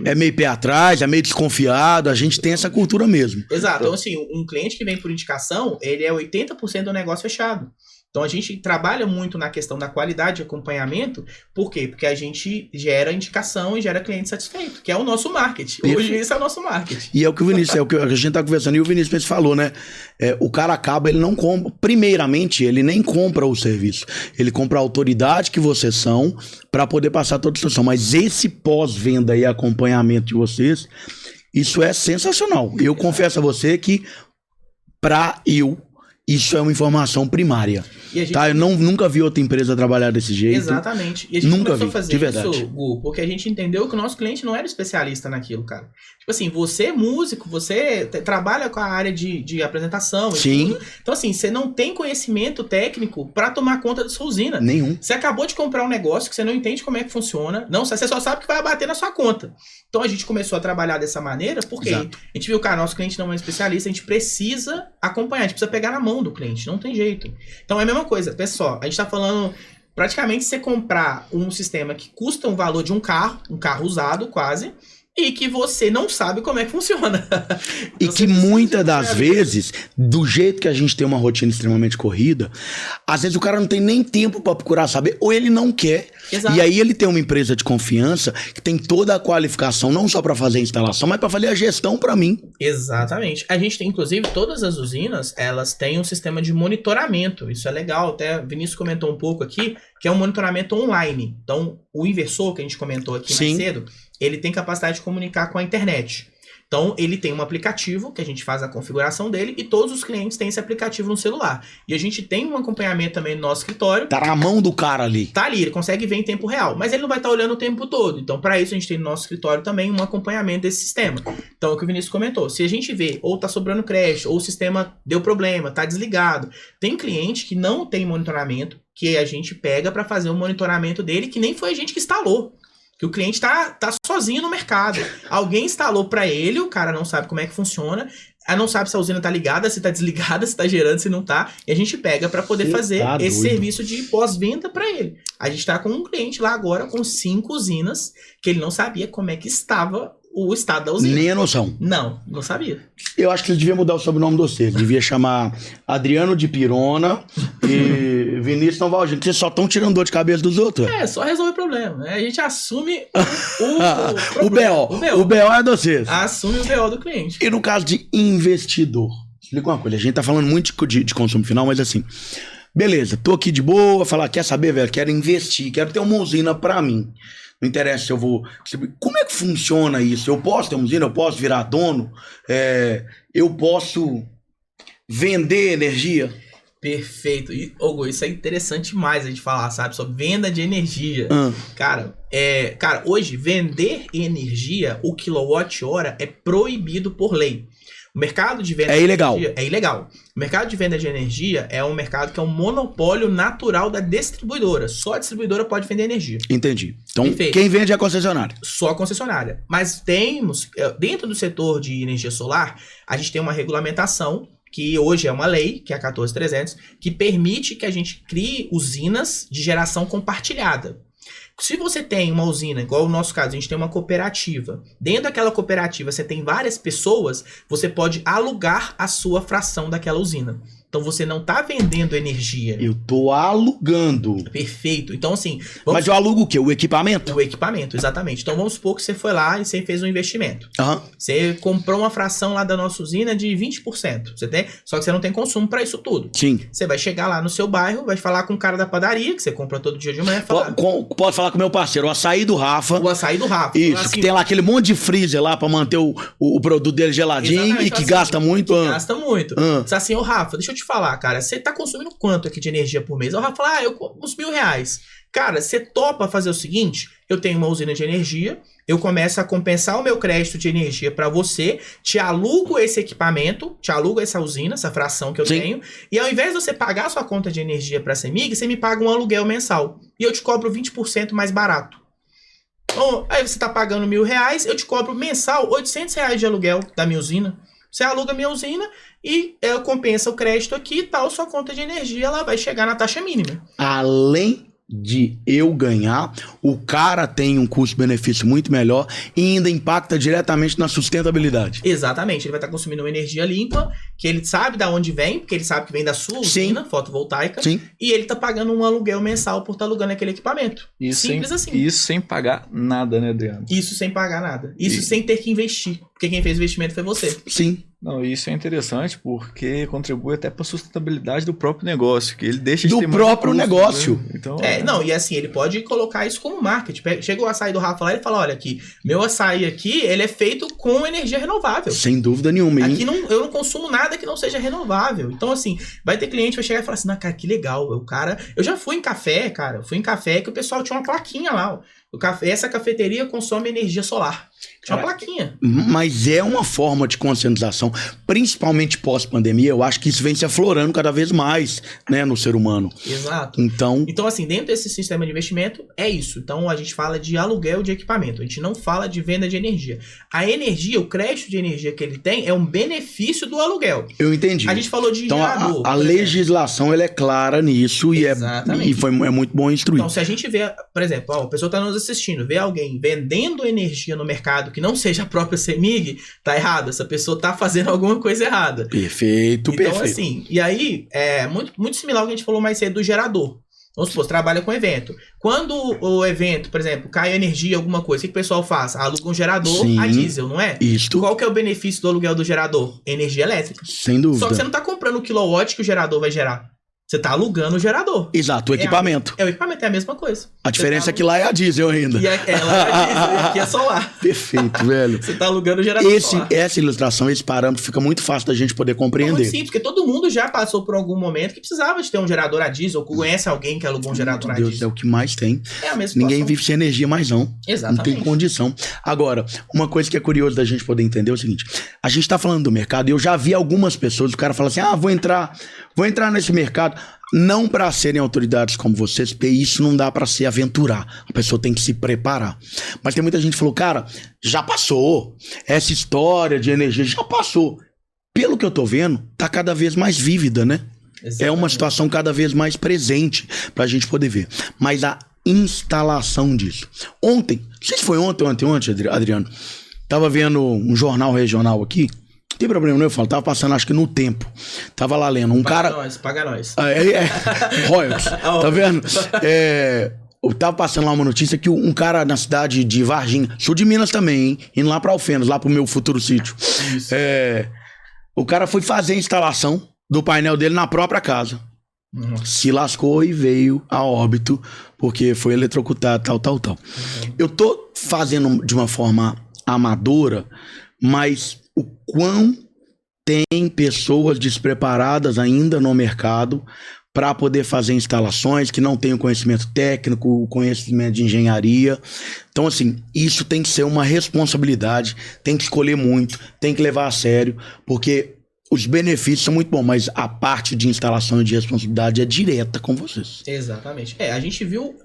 é meio pé atrás, é meio desconfiado, a gente tem essa cultura mesmo. Exato. Então, assim, um cliente que vem por indicação, ele é 80% do negócio fechado. Então, a gente trabalha muito na questão da qualidade de acompanhamento. Por quê? Porque a gente gera indicação e gera cliente satisfeito, que é o nosso marketing. Hoje, isso é o nosso marketing. E é o que o Vinícius, é o que a gente tá conversando, e o Vinícius falou, né? O cara acaba, ele não compra, primeiramente, ele nem compra o serviço. Ele compra a autoridade que vocês são para poder passar toda a situação. Mas esse pós-venda e acompanhamento de vocês, isso é sensacional. Eu confesso a você que, isso é uma informação primária. Tá? Eu nunca vi outra empresa trabalhar desse jeito. Exatamente. E a gente começou a fazer isso, Gu, porque a gente entendeu que o nosso cliente não era especialista naquilo, cara. Tipo assim, você é músico, você trabalha com a área de apresentação. Sim. Tudo. Então assim, você não tem conhecimento técnico para tomar conta da sua usina. Nenhum. Você acabou de comprar um negócio que você não entende como é que funciona. Não, você só sabe que vai abater na sua conta. Então a gente começou a trabalhar dessa maneira porque a gente viu que nosso cliente não é um especialista, a gente precisa acompanhar, a gente precisa pegar na mão do cliente, não tem jeito. Então é a mesma coisa, pessoal, a gente tá falando praticamente você comprar um sistema que custa um valor de um carro usado quase, e que você não sabe como é que funciona. E que muitas das vezes, do jeito que a gente tem uma rotina extremamente corrida, às vezes o cara não tem nem tempo para procurar saber, ou ele não quer. Exato. E aí ele tem uma empresa de confiança que tem toda a qualificação, não só para fazer a instalação, mas para fazer a gestão para mim. Exatamente. A gente tem, inclusive, todas as usinas, elas têm um sistema de monitoramento. Isso é legal. Até o Vinícius comentou um pouco aqui, que é um monitoramento online. Então, o inversor que a gente comentou aqui mais cedo, ele tem capacidade de comunicar com a internet. Então, ele tem um aplicativo que a gente faz a configuração dele e todos os clientes têm esse aplicativo no celular. E a gente tem um acompanhamento também no nosso escritório. Tá na mão do cara ali. Tá ali, ele consegue ver em tempo real, mas ele não vai estar olhando o tempo todo. Então, para isso, a gente tem no nosso escritório também um acompanhamento desse sistema. Então, é o que o Vinícius comentou. Se a gente vê, ou tá sobrando crédito, ou o sistema deu problema, tá desligado. Tem cliente que não tem monitoramento, que a gente pega para fazer o monitoramento dele, que nem foi a gente que instalou. Que o cliente tá sozinho no mercado. Alguém instalou para ele, o cara não sabe como é que funciona, não sabe se a usina tá ligada, se tá desligada, se tá gerando, se não tá. E a gente pega para poder fazer esse serviço de pós-venda para ele. A gente tá com um cliente lá agora com 5 usinas que ele não sabia como é que estava o estado da usina. Nem a noção. Não sabia. Eu acho que ele devia mudar o sobrenome de vocês. Devia chamar Adriano de Pirona e Vinícius Novalgino, que vocês só estão tirando dor de cabeça dos outros. Só resolver o problema. Né? A gente assume o BO. O BO é de vocês. Assume o BO do cliente. E no caso de investidor? Explica uma coisa. A gente tá falando muito de consumo final, mas assim... Beleza, tô aqui de boa, falar, quer saber, velho? Quero investir, quero ter uma usina pra mim. Não interessa se eu vou... Como é que funciona isso? Eu posso ter uma usina? Eu posso virar dono? Eu posso vender energia? Perfeito. E, Hugo, isso é interessante demais a gente falar, sabe? Sobre venda de energia. Cara, hoje, vender energia, o quilowatt-hora, é proibido por lei. O mercado de venda É ilegal. de energia é ilegal. O mercado de venda de energia é um mercado que é um monopólio natural da distribuidora. Só a distribuidora pode vender energia. Entendi. Então, Perfeito. quem vende é a concessionária. Só a concessionária. Mas temos, dentro do setor de energia solar, a gente tem uma regulamentação, que hoje é uma lei, que é a 14.300, que permite que a gente crie usinas de geração compartilhada. Se você tem uma usina, igual no nosso caso, a gente tem uma cooperativa. Dentro daquela cooperativa, você tem várias pessoas, você pode alugar a sua fração daquela usina. Então, você não está vendendo energia. Eu tô alugando. Perfeito. Então, assim... Mas eu alugo o quê? O equipamento? O equipamento, exatamente. Então, vamos supor que você foi lá e você fez um investimento. Aham. Você comprou uma fração lá da nossa usina de 20%. Você tem, só que você não tem consumo para isso tudo. Sim. Você vai chegar lá no seu bairro, vai falar com o cara da padaria, que você compra todo dia de manhã, falar... Pode falar com o meu parceiro, o açaí do Rafa. O açaí do Rafa. Isso, Assim, que tem lá aquele monte de freezer lá pra manter o produto dele geladinho. Exatamente, E que assim, gasta muito. Gasta muito. Diz assim, ô Rafa, deixa eu te falar, cara, você tá consumindo quanto aqui de energia por mês? O Rafa fala, uns R$1.000. Cara, você topa fazer o seguinte? Eu tenho uma usina de energia, eu começo a compensar o meu crédito de energia pra você, te alugo esse equipamento, te alugo essa usina, essa fração que eu Sim. tenho, e ao invés de você pagar a sua conta de energia pra Cemig, você me paga um aluguel mensal. E eu te cobro 20% mais barato. Então, aí você tá pagando R$1.000, eu te cobro mensal R$800 de aluguel da minha usina. Você aluga a minha usina e compensa o crédito aqui e tal, sua conta de energia ela vai chegar na taxa mínima. Além de eu ganhar, o cara tem um custo-benefício muito melhor e ainda impacta diretamente na sustentabilidade. Exatamente, ele vai estar consumindo uma energia limpa, que ele sabe de onde vem, porque ele sabe que vem da sua usina fotovoltaica, Sim. e ele está pagando um aluguel mensal por estar alugando aquele equipamento. Simples assim. Isso sem pagar nada, né, Adriano? Isso sem pagar nada. Isso sem ter que investir, porque quem fez o investimento foi você. Sim. Não, isso é interessante porque contribui até para a sustentabilidade do próprio negócio, que ele deixa de Do ter mais próprio custo, negócio. né? Então, Não, e assim, ele pode colocar isso como marketing. Chega o açaí do Rafa lá e ele fala, olha aqui, meu açaí aqui, ele é feito com energia renovável. Sem dúvida nenhuma. Aqui eu não consumo nada que não seja renovável. Então, assim, vai ter cliente que vai chegar e falar assim, cara, que legal. O cara... Eu já fui em café, cara. Fui em café que o pessoal tinha uma plaquinha lá. Ó. Essa cafeteria consome energia solar. Tinha uma plaquinha. Mas é uma forma de conscientização, principalmente pós-pandemia. Eu acho que isso vem se aflorando cada vez mais, né, no ser humano. Exato. Então, assim, dentro desse sistema de investimento, é isso. Então, a gente fala de aluguel de equipamento. A gente não fala de venda de energia. A energia, o crédito de energia que ele tem é um benefício do aluguel. eu entendi. A gente falou de Então, gerador. a legislação ela é clara nisso e é muito bom instruir. Então, se a gente vê, por exemplo, a pessoa está nos assistindo, vê alguém vendendo energia no mercado que não seja a própria Cemig, tá errado. Essa pessoa tá fazendo alguma coisa errada. Perfeito, então, perfeito. assim, e aí, é muito similar ao que a gente falou mais cedo do gerador. Vamos supor, você trabalha com evento. Quando o evento, por exemplo, cai energia, alguma coisa, o que o pessoal faz? Aluga um gerador a diesel, não é? Isto. Qual que é o benefício do aluguel do gerador? Energia elétrica. Sem dúvida. Só que você não tá comprando o quilowatt que o gerador vai gerar. Você tá alugando o gerador. Exato, o equipamento. O equipamento é a mesma coisa. A diferença é que lá é a diesel ainda. E ela é diesel, e aqui é solar. Perfeito, velho. Você tá alugando o gerador solar. Essa ilustração, esse parâmetro fica muito fácil da gente poder compreender. É muito simples, porque todo mundo já passou por algum momento que precisava de ter um gerador a diesel, ou conhece alguém que alugou um gerador a Deus, diesel. é o que mais tem. É a mesma Ninguém situação. vive sem energia mais não. Exatamente. Não tem condição. Agora, uma coisa que é curioso da gente poder entender é o seguinte. A gente tá falando do mercado e eu já vi algumas pessoas, o cara fala assim, vou entrar nesse mercado. Não para serem autoridades como vocês, porque isso não dá para se aventurar. A pessoa tem que se preparar. Mas tem muita gente que falou, cara, já passou. Essa história de energia já passou. Pelo que eu tô vendo, tá cada vez mais vívida, né? Exatamente. É uma situação cada vez mais presente pra gente poder ver. Mas a instalação disso. Ontem, não sei se foi ontem, Adriano, tava vendo um jornal regional aqui. Não tem problema, não, eu falo, tava passando acho que no Tempo. Tava lá lendo, Paga nós. Royals, tá vendo? Eu tava passando lá uma notícia que um cara na cidade de Varginha, sul de Minas também, hein, indo lá pra Alfenas, lá pro meu futuro sítio. Isso. O cara foi fazer a instalação do painel dele na própria casa. Se lascou e veio a óbito, porque foi eletrocutado, tal. Eu tô fazendo de uma forma amadora, mas o quão tem pessoas despreparadas ainda no mercado para poder fazer instalações, que não tem o conhecimento técnico, o conhecimento de engenharia. Então, assim, isso tem que ser uma responsabilidade, tem que escolher muito, tem que levar a sério, porque os benefícios são muito bons, mas a parte de instalação e de responsabilidade é direta com vocês. Exatamente. A gente viu,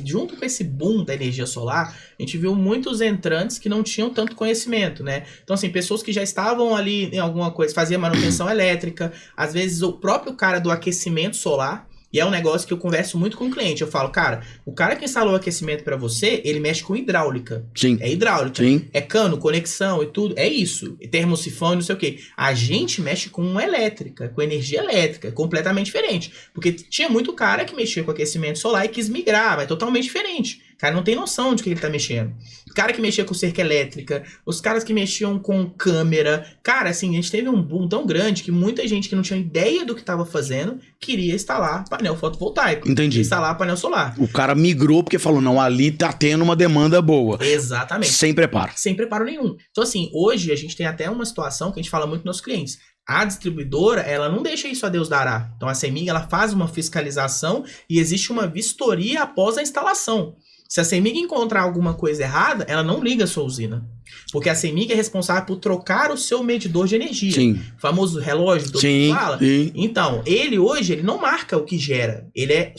junto com esse boom da energia solar, a gente viu muitos entrantes que não tinham tanto conhecimento, né? Então, assim, pessoas que já estavam ali em alguma coisa, faziam manutenção elétrica, às vezes o próprio cara do aquecimento solar. E é um negócio que eu converso muito com o cliente. Eu falo, cara, o cara que instalou o aquecimento para você, ele mexe com hidráulica. Sim. É hidráulica. Sim. É cano, conexão e tudo. É isso. Termosifone, não sei o quê. A gente mexe com elétrica, com energia elétrica. Completamente diferente. Porque tinha muito cara que mexia com aquecimento solar e quis migrar. Mas é totalmente diferente. O cara não tem noção de que ele tá mexendo. O cara que mexia com cerca elétrica, os caras que mexiam com câmera. Cara, assim, a gente teve um boom tão grande que muita gente que não tinha ideia do que tava fazendo queria instalar painel fotovoltaico. Entendi. Instalar painel solar. O cara migrou porque falou, não, ali tá tendo uma demanda boa. Exatamente. Sem preparo. Sem preparo nenhum. Então, assim, hoje a gente tem até uma situação que a gente fala muito com nossos clientes. A distribuidora, ela não deixa isso a Deus dará. Então, a CEMIG, ela faz uma fiscalização e existe uma vistoria após a instalação. Se a CEMIG encontrar alguma coisa errada, ela não liga a sua usina. Porque a CEMIG é responsável por trocar o seu medidor de energia. Sim. O famoso relógio que todo mundo fala. Sim. Então, ele hoje, ele não marca o que gera. Ele é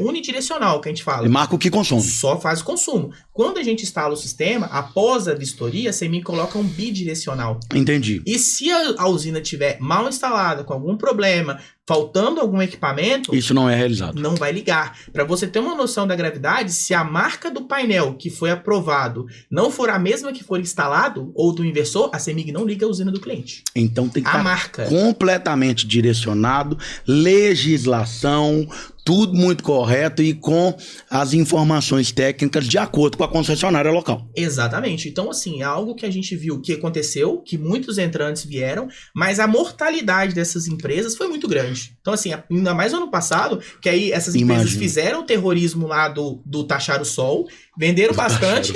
unidirecional, que a gente fala. Ele marca o que consome. Só faz o consumo. Quando a gente instala o sistema, após a vistoria, a CEMIG coloca um bidirecional. Entendi. E se a usina estiver mal instalada, com algum problema, faltando algum equipamento, Isso não é realizado. não vai ligar. Para você ter uma noção da gravidade, se a marca do painel que foi aprovado não for a mesma que for instalado, ou do inversor, a CEMIG não liga a usina do cliente. Então tem que A estar marca. completamente direcionado, legislação, tudo muito correto e com as informações técnicas de acordo com a concessionária local. Exatamente. Então, assim, é algo que a gente viu que aconteceu, que muitos entrantes vieram, mas a mortalidade dessas empresas foi muito grande. Então, assim, ainda mais no ano passado, que aí essas empresas Imagino. fizeram o terrorismo lá do taxar o sol, venderam bastante,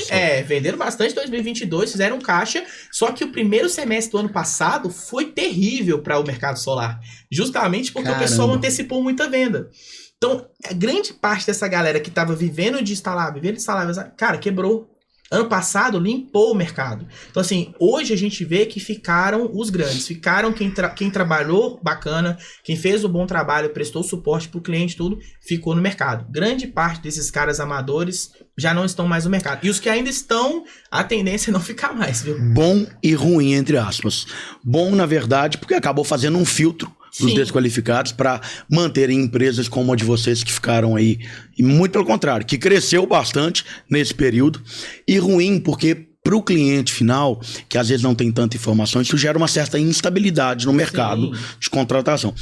venderam bastante em 2022, fizeram caixa, só que o primeiro semestre do ano passado foi terrível para o mercado solar, justamente porque o pessoal antecipou muita venda. Então, a grande parte dessa galera que estava vivendo de instalar, cara, quebrou. Ano passado limpou o mercado. Então, assim, hoje a gente vê que ficaram os grandes. Ficaram quem trabalhou bacana, quem fez o bom trabalho, prestou suporte pro cliente, tudo, ficou no mercado. Grande parte desses caras amadores já não estão mais no mercado. E os que ainda estão, a tendência é não ficar mais, viu? Bom e ruim, entre aspas. Bom, na verdade, porque acabou fazendo um filtro dos Sim. desqualificados para manterem empresas como a de vocês que ficaram aí. E muito pelo contrário, que cresceu bastante nesse período. E ruim porque para o cliente final, que às vezes não tem tanta informação, isso gera uma certa instabilidade no mercado de contratação.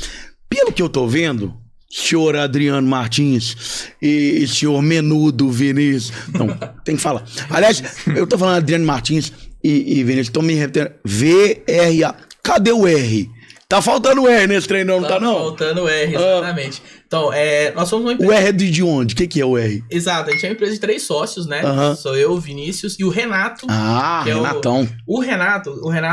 Pelo que eu tô vendo, senhor Adriano Martins e senhor Menudo Vinícius, não, tem que falar. Aliás, eu tô falando Adriano Martins e Vinícius, tô me repetindo, VRA, cadê o R? Tá faltando o R nesse treino, não tá não? Tá faltando o R, exatamente. Então, nós somos uma empresa... O R é de onde? O que é o R? Exato, a gente é uma empresa de 3 sócios, né? Sou eu, o Vinícius e o Renato. Ah, Renatão. O Renato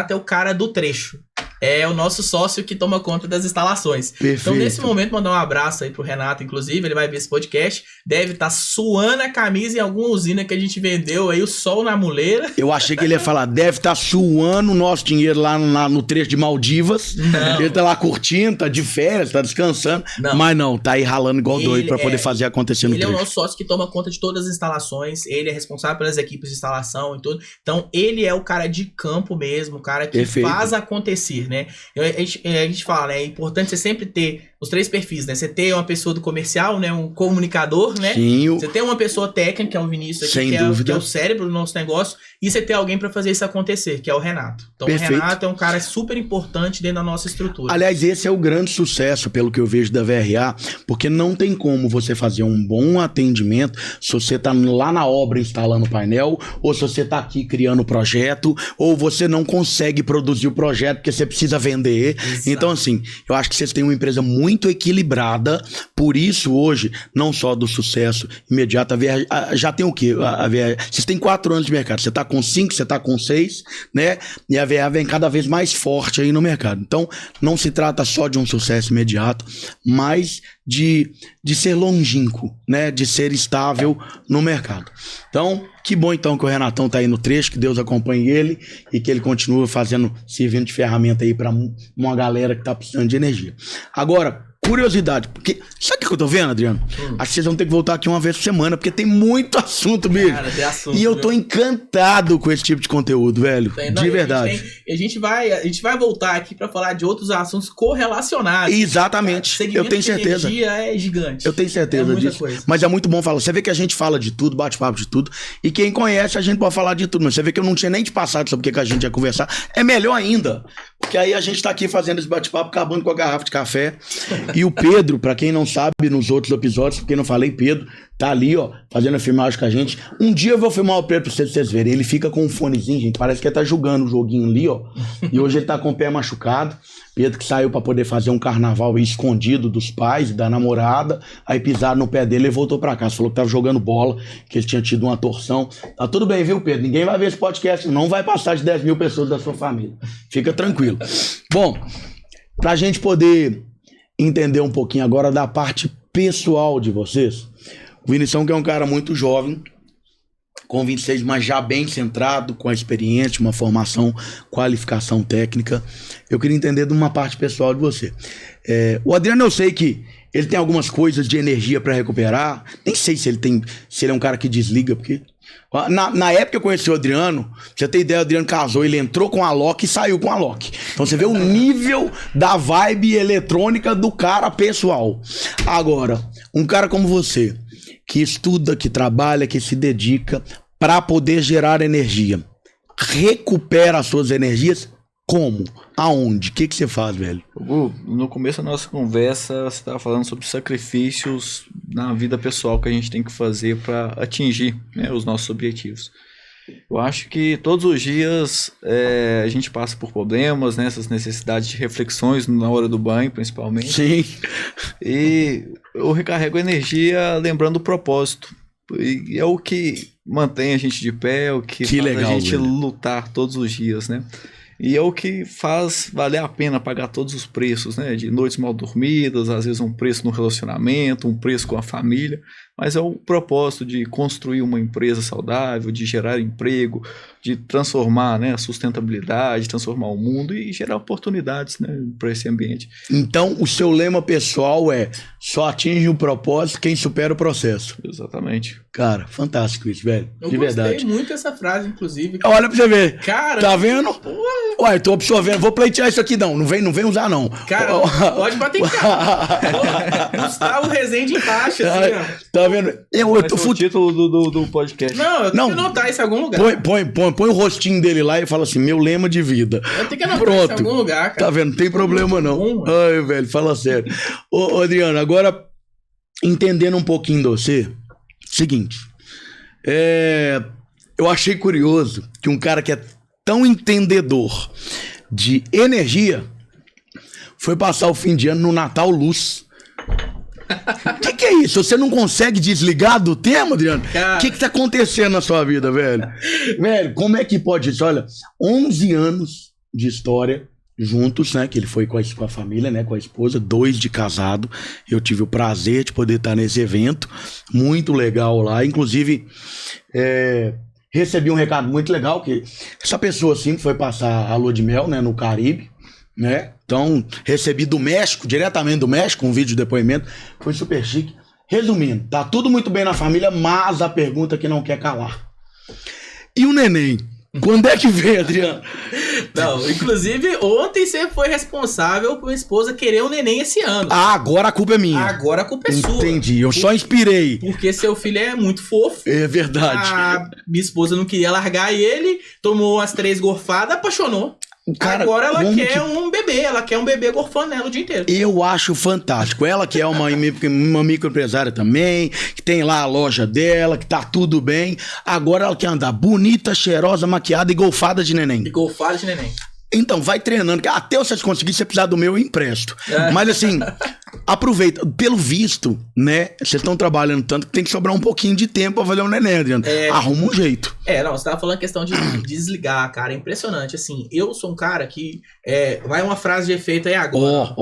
é o cara do trecho. É o nosso sócio que toma conta das instalações. Perfeito. Então, nesse momento, mandar um abraço aí pro Renato, inclusive, ele vai ver esse podcast. Deve estar suando a camisa em alguma usina que a gente vendeu aí, o sol na muleira. Eu achei que ele ia falar, deve estar suando o nosso dinheiro lá no trecho de Maldivas. Não. Ele tá lá curtindo, tá de férias, tá descansando. Não. Mas não, tá aí ralando igual doido pra poder fazer acontecer no Ele é trecho. o nosso sócio que toma conta de todas as instalações. Ele é responsável pelas equipes de instalação e tudo. Então, ele é o cara de campo mesmo, o cara que Perfeito. faz acontecer, né? A gente fala, né? É importante você sempre ter os 3 perfis, né? Você ter uma pessoa do comercial, né? Um comunicador, né? Sim, Você ter uma pessoa técnica, que é o Vinícius aqui, Sem dúvida. que é o cérebro do nosso negócio, e você ter alguém pra fazer isso acontecer, que é o Renato. Então, Perfeito. o Renato é um cara super importante dentro da nossa estrutura. Aliás, esse é o grande sucesso, pelo que eu vejo da VRA, porque não tem como você fazer um bom atendimento se você tá lá na obra instalando o painel, ou se você tá aqui criando o projeto, ou você não consegue produzir o projeto porque você precisa precisa vender. Exato. Então, assim, eu acho que vocês têm uma empresa muito equilibrada. Por isso, hoje, não só do sucesso imediato, a VR já tem o quê? A VR, vocês têm 4 anos de mercado. Você tá com 5, você tá com 6, né? E a VR vem cada vez mais forte aí no mercado. Então, não se trata só de um sucesso imediato, mas de ser longínquo, né? De ser estável no mercado. Então, que bom então que o Renatão tá aí no trecho, que Deus acompanhe ele e que ele continue servindo de ferramenta aí para uma galera que tá precisando de energia. Agora, curiosidade, porque sabe o que eu tô vendo, Adriano? Acho que vocês vão ter que voltar aqui uma vez por semana, porque tem muito assunto, bicho. Cara, tem assunto, e eu tô encantado com esse tipo de conteúdo, velho. De verdade. A gente vai voltar aqui pra falar de outros assuntos correlacionados. Exatamente. Cara, eu tenho certeza. A energia é gigante. Eu tenho certeza disso. Coisa. Mas é muito bom falar. Você vê que a gente fala de tudo, bate papo de tudo. E quem conhece, a gente pode falar de tudo. Mas você vê que eu não tinha nem te passado sobre o que a gente ia conversar. É melhor ainda. Porque aí a gente tá aqui fazendo esse bate-papo, acabando com a garrafa de café. E o Pedro, pra quem não sabe, nos outros episódios, porque não falei, Pedro, tá ali, ó, fazendo a filmagem com a gente. Um dia eu vou filmar o Pedro pra vocês verem. Ele fica com um fonezinho, gente. Parece que ele tá jogando o joguinho ali, ó. E hoje ele tá com o pé machucado. Pedro que saiu pra poder fazer um carnaval aí escondido dos pais, da namorada. Aí pisaram no pé dele e voltou pra casa. Falou que tava jogando bola, que ele tinha tido uma torção. Tá tudo bem, viu, Pedro? Ninguém vai ver esse podcast. Não vai passar de 10 mil pessoas da sua família. Fica tranquilo. Bom, pra gente poder entender um pouquinho agora da parte pessoal de vocês. O Vinição, que é um cara muito jovem, com 26, mas já bem centrado, com a experiência, uma formação, qualificação técnica. Eu queria entender de uma parte pessoal de você. O Adriano, eu sei que ele tem algumas coisas de energia para recuperar. Nem sei se ele é um cara que desliga, porque... Na época que eu conheci o Adriano, pra você ter ideia, o Adriano casou, ele entrou com a Loki e saiu com a Loki. Então você vê o nível da vibe eletrônica do cara pessoal. Agora, um cara como você, que estuda, que trabalha, que se dedica para poder gerar energia, recupera as suas energias como? Aonde? O que você faz, velho? No começo da nossa conversa, você estava falando sobre sacrifícios na vida pessoal que a gente tem que fazer para atingir, né, os nossos objetivos. Eu acho que todos os dias a gente passa por problemas, né, essas necessidades de reflexões na hora do banho, principalmente. Sim. E eu recarrego energia lembrando o propósito. E é o que mantém a gente de pé, é o que faz legal, a gente velho. lutar todos os dias, né? E é o que faz valer a pena pagar todos os preços, né? De noites mal dormidas, às vezes um preço no relacionamento, um preço com a família. Mas é o propósito de construir uma empresa saudável, de gerar emprego, de transformar, né, a sustentabilidade, transformar o mundo e gerar oportunidades, né, para esse ambiente. Então, o seu lema pessoal é: só atinge o propósito quem supera o processo. Exatamente. Cara, fantástico isso, velho. Eu de verdade. gostei muito dessa frase, inclusive. Olha pra você ver. Cara, tá vendo? Porra. Ué, tô absorvendo. Vou pleitear isso aqui, não. Não vem usar, não. Cara, pode bater em casa. Gustavo Rezende embaixo, assim, ó. Tá vendo? Eu tô Esse é o título do podcast. Não, eu tenho que anotar isso em algum lugar. Põe o rostinho dele lá e fala assim: meu lema de vida. Eu tenho que anotar Pronto. isso em algum lugar, cara. Tá vendo? Não tem problema, não. Bom, Ai, velho, fala sério. Ô, Adriano, agora, entendendo um pouquinho de você, seguinte. Eu achei curioso que um cara que é tão entendedor de energia foi passar o fim de ano no Natal Luz. O que é isso? Você não consegue desligar do tema, Adriano? O que tá acontecendo na sua vida, velho? Velho, como é que pode isso? Olha, 11 anos de história juntos, né? Que ele foi com a família, né? Com a esposa, 2 de casado. Eu tive o prazer de poder estar nesse evento. Muito legal lá. Inclusive, recebi um recado muito legal, que essa pessoa, assim, foi passar a lua de mel, né? No Caribe, né? Então, recebi do México, diretamente do México, um vídeo de depoimento. Foi super chique. Resumindo, tá tudo muito bem na família, mas a pergunta que não quer calar. E o neném? Quando é que vem, Adriano? Não, inclusive, ontem você foi responsável por minha esposa querer um neném esse ano. Ah, agora a culpa é minha. Agora a culpa é sua. Entendi, eu só inspirei. Porque seu filho é muito fofo. É verdade. A minha esposa não queria largar ele, tomou as 3 gorfadas, apaixonou. Cara, agora ela quer um bebê, ela quer um bebê gorfando nela o dia inteiro. Eu acho fantástico. Ela que é uma microempresária também, que tem lá a loja dela, que tá tudo bem. Agora ela quer andar bonita, cheirosa, maquiada e golfada de neném. E golfada de neném. Então, vai treinando, que até vocês conseguirem, você precisar do meu, eu empresto. Mas assim, aproveita. Pelo visto, né, vocês estão trabalhando tanto que tem que sobrar um pouquinho de tempo pra fazer um neném, Adriano. Arruma um jeito. Não, você tava falando a questão de desligar, cara, é impressionante, assim, eu sou um cara que, vai uma frase de efeito aí agora.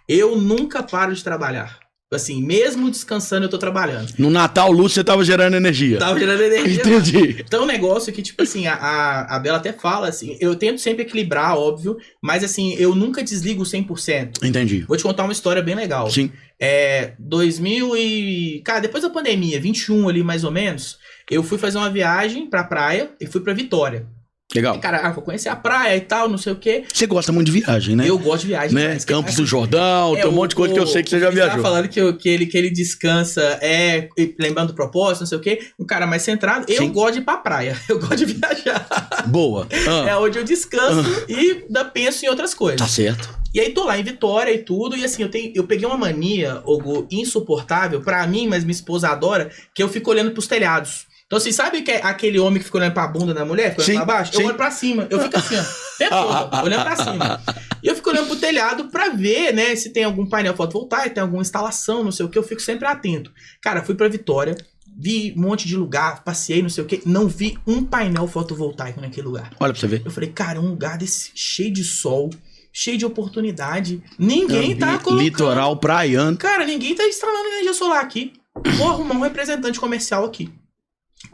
Eu nunca paro de trabalhar. Assim, mesmo descansando, eu tô trabalhando. No Natal, Lúcio, você tava gerando energia. Tava gerando energia. Entendi. Então, um negócio que, tipo assim, a Bela até fala, assim, eu tento sempre equilibrar, óbvio, mas, assim, eu nunca desligo 100%. Entendi. Vou te contar uma história bem legal. Sim. 2000 e... Cara, depois da pandemia, 21 ali, mais ou menos, eu fui fazer uma viagem pra praia e fui pra Vitória. Legal. Cara, vou conhecer a praia e tal, não sei o quê. Você gosta muito de viagem, né? Eu gosto de viagem. Né? Campos do Jordão, tem um monte de coisa que eu sei que você já viajou. Você tá falando que ele descansa, lembrando do propósito, não sei o quê. Um cara mais centrado. Eu gosto de ir pra praia. Eu gosto de viajar. Boa. É onde eu descanso e penso em outras coisas. Tá certo. E aí tô lá em Vitória e tudo. E assim, eu peguei uma mania, Hugo, insuportável pra mim, mas minha esposa adora, que eu fico olhando pros telhados. Então, assim, sabe que é aquele homem que fica olhando pra bunda da mulher, fica olhando pra baixo? Eu olho pra cima, eu fico assim, ó, o tempo todo, olhando pra cima. E eu fico olhando pro telhado pra ver, né, se tem algum painel fotovoltaico, tem alguma instalação, não sei o que, eu fico sempre atento. Cara, fui pra Vitória, vi um monte de lugar, passei, não sei o que, não vi um painel fotovoltaico naquele lugar. Olha pra você ver. Eu falei, cara, um lugar desse cheio de sol, cheio de oportunidade, ninguém tá colocando... Litoral praiano. Cara, ninguém tá instalando energia solar aqui. Vou arrumar um representante comercial aqui.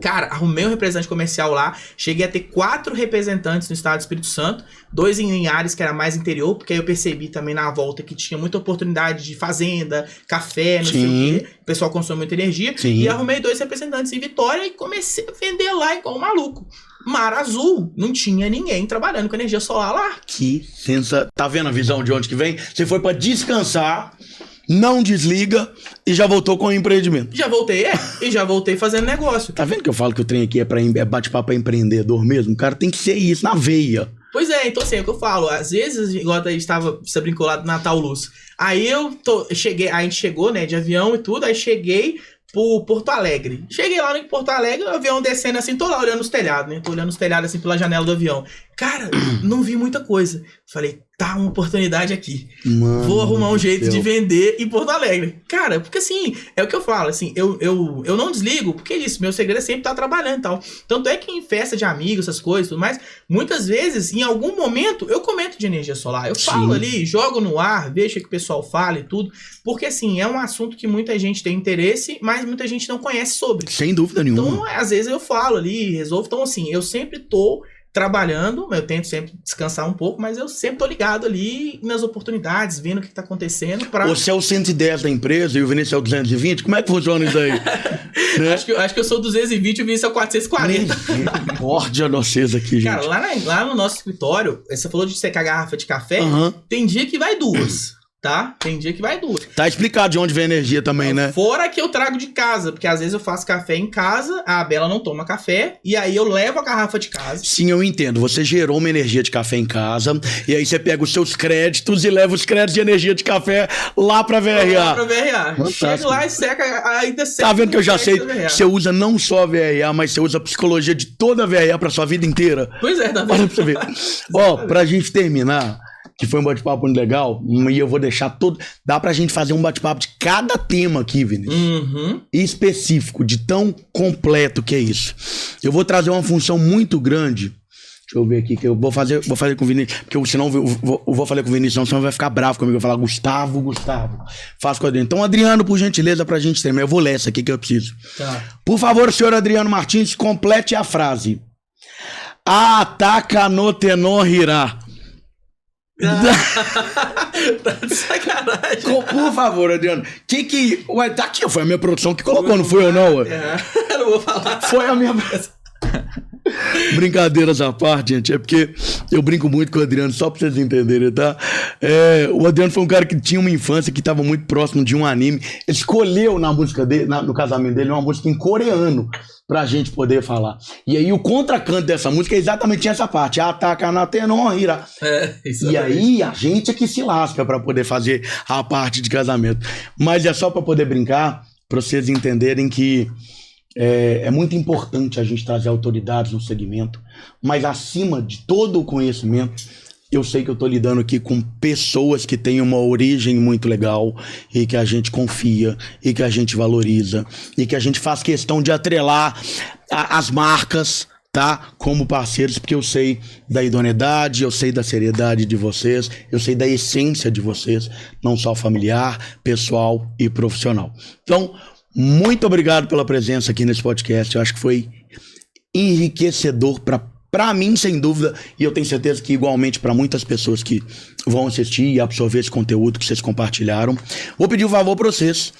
Cara, arrumei um representante comercial lá, cheguei a ter 4 representantes no estado do Espírito Santo, 2 em áreas que era mais interior, porque aí eu percebi também na volta que tinha muita oportunidade de fazenda, café, não sei o quê, o pessoal consome muita energia, e arrumei 2 representantes em Vitória e comecei a vender lá igual um maluco. Mar Azul, não tinha ninguém trabalhando com energia solar lá. Que sensação. Tá vendo a visão de onde que vem? Você foi pra descansar, não desliga e já voltou com o empreendimento. Já voltei fazendo negócio. Tá vendo que eu falo que o trem aqui é bate-papo pra empreendedor mesmo? O cara tem que ser isso, na veia. Pois então assim, é o que eu falo. Às vezes, igual a gente você brincou lá do Natal Luz. Aí a gente chegou, né, de avião e tudo, aí cheguei pro Porto Alegre. Cheguei lá em Porto Alegre, o avião descendo assim, tô lá olhando os telhados, né? Tô olhando os telhados assim pela janela do avião. Cara, não vi muita coisa. Falei, tá uma oportunidade aqui. Mano, vou arrumar um jeito de vender em Porto Alegre. Cara, porque assim, é o que eu falo, assim, eu não desligo, porque é isso, meu segredo é sempre estar trabalhando e tal. Tanto é que em festa de amigos, essas coisas e tudo mais, muitas vezes, em algum momento, eu comento de energia solar. Eu falo ali, jogo no ar, vejo o que o pessoal fala e tudo. Porque assim, é um assunto que muita gente tem interesse, mas muita gente não conhece sobre. Sem dúvida nenhuma. Então, às vezes eu falo ali, resolvo. Então, assim, eu sempre tô trabalhando, eu tento sempre descansar um pouco, mas eu sempre tô ligado ali nas oportunidades, vendo o que tá acontecendo. Você é o 110 da empresa e o Vinícius é o 220? Como é que funciona isso aí? Né? Acho que eu sou 220 e o Vinícius é o 440. Morde a vocês aqui, gente. Cara, lá no nosso escritório, você falou de secar a garrafa de café, tem dia que vai 2. Tá? Tem dia que vai 2. Tá explicado de onde vem a energia também, né? Fora que eu trago de casa, porque às vezes eu faço café em casa, a Bela não toma café, e aí eu levo a garrafa de casa. Sim, eu entendo. Você gerou uma energia de café em casa, e aí você pega os seus créditos e leva os créditos de energia de café lá pra VRA. Lá pra VRA. Chega lá e seca, ainda seca. Tá vendo que eu já sei? Você usa não só a VRA, mas você usa a psicologia de toda a VRA pra sua vida inteira. Pois é, tá vendo? Olha pra você ver. Ó, pra gente terminar, que foi um bate-papo muito legal, e eu vou deixar todo... Dá pra gente fazer um bate-papo de cada tema aqui, Vinícius. Específico, de tão completo que é isso. Eu vou trazer uma função muito grande. Deixa eu ver aqui, que eu vou fazer com o Vinícius, porque senão eu vou fazer com o Vinícius, senão vai ficar bravo comigo. Eu vou falar, Gustavo, faz com o Adriano. Então, Adriano, por gentileza, pra gente terminar, eu vou ler essa aqui que eu preciso. Tá. Por favor, senhor Adriano Martins, complete a frase. A ataca no tenor irá. Tá de sacanagem. Por favor, Adriano. Ué, tá aqui, foi a minha produção que colocou, não foi eu não, ué? Eu não vou falar. Foi a minha... Brincadeiras à parte, gente, é porque eu brinco muito com o Adriano, só pra vocês entenderem, tá? O Adriano foi um cara que tinha uma infância que tava muito próximo de um anime. Ele escolheu na música dele, no casamento dele, uma música em coreano pra gente poder falar. E aí o contracanto dessa música é exatamente essa parte. Ataca na tenor, ira. E aí a gente é que se lasca pra poder fazer a parte de casamento. Mas é só pra poder brincar, pra vocês entenderem que é muito importante a gente trazer autoridades no segmento, mas acima de todo o conhecimento, eu sei que eu tô lidando aqui com pessoas que têm uma origem muito legal e que a gente confia e que a gente valoriza e que a gente faz questão de atrelar as marcas, tá? Como parceiros, porque eu sei da idoneidade, eu sei da seriedade de vocês, eu sei da essência de vocês, não só familiar, pessoal e profissional. Então, muito obrigado pela presença aqui nesse podcast. Eu acho que foi enriquecedor para mim, sem dúvida, e eu tenho certeza que igualmente para muitas pessoas que vão assistir e absorver esse conteúdo que vocês compartilharam. Vou pedir um favor para vocês.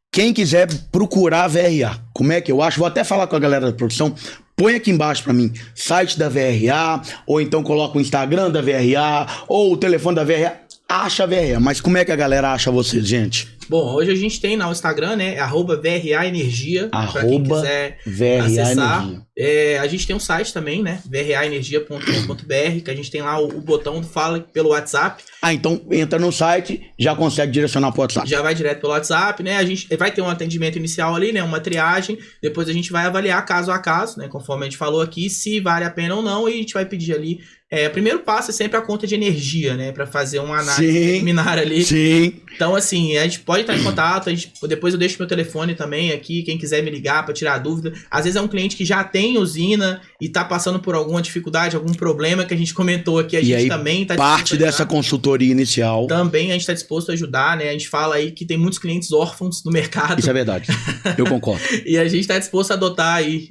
Quem quiser procurar a VRA, como é que eu acho? Vou até falar com a galera da produção. Põe aqui embaixo para mim, site da VRA, ou então coloca o Instagram da VRA, ou o telefone da VRA. Acha a VRA, mas como é que a galera acha vocês, gente? Bom, hoje a gente tem no Instagram, né? @VRA Energia. Pra quem quiser acessar. A gente tem um site também, né? vraenergia.com.br, que a gente tem lá o botão do Fala pelo WhatsApp. Então entra no site, já consegue direcionar pro WhatsApp. Já vai direto pelo WhatsApp, né? A gente vai ter um atendimento inicial ali, né? Uma triagem. Depois a gente vai avaliar caso a caso, né? Conforme a gente falou aqui, se vale a pena ou não. E a gente vai pedir ali. O primeiro passo é sempre a conta de energia, né? Pra fazer uma análise preliminar ali. Sim. Então, assim, a gente pode estar em contato. Depois eu deixo meu telefone também aqui. Quem quiser me ligar pra tirar dúvida. Às vezes é um cliente que já tem usina e tá passando por alguma dificuldade, algum problema que a gente comentou aqui. A gente aí, também tá disposto parte dessa consultoria inicial. Também a gente tá disposto a ajudar, né? A gente fala aí que tem muitos clientes órfãos no mercado. Isso é verdade. Eu concordo. E a gente tá disposto a adotar aí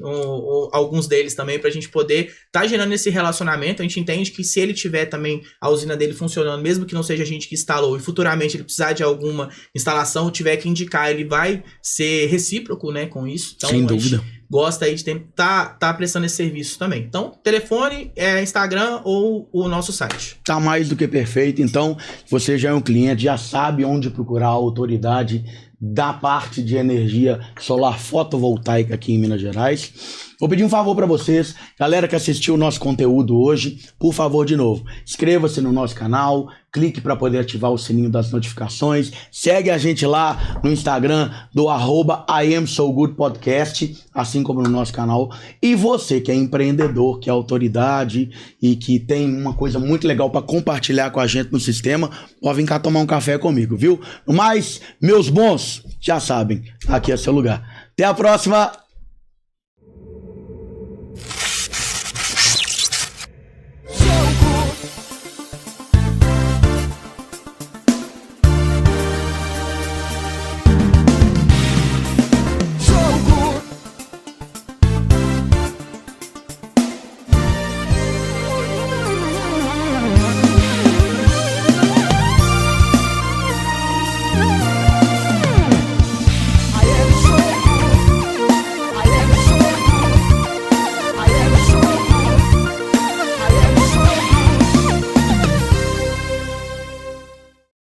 alguns deles também pra gente poder tá gerando esse relacionamento. A gente entende que se ele tiver também a usina dele funcionando, mesmo que não seja a gente que instalou, e futuramente ele precisar de alguma instalação, tiver que indicar, ele vai ser recíproco, né, com isso. Então, sem dúvida. Gosta aí de tá prestando esse serviço também. Então, telefone, Instagram ou o nosso site. Tá mais do que perfeito. Então, você já é um cliente, já sabe onde procurar a autoridade da parte de energia solar fotovoltaica aqui em Minas Gerais. Vou pedir um favor para vocês, galera que assistiu o nosso conteúdo hoje, por favor, de novo, inscreva-se no nosso canal, clique para poder ativar o sininho das notificações, segue a gente lá no Instagram do @IamSoGoodPodcast, assim como no nosso canal. E você que é empreendedor, que é autoridade e que tem uma coisa muito legal para compartilhar com a gente no sistema, pode vir cá tomar um café comigo, viu? No mais, meus bons, já sabem, aqui é seu lugar. Até a próxima!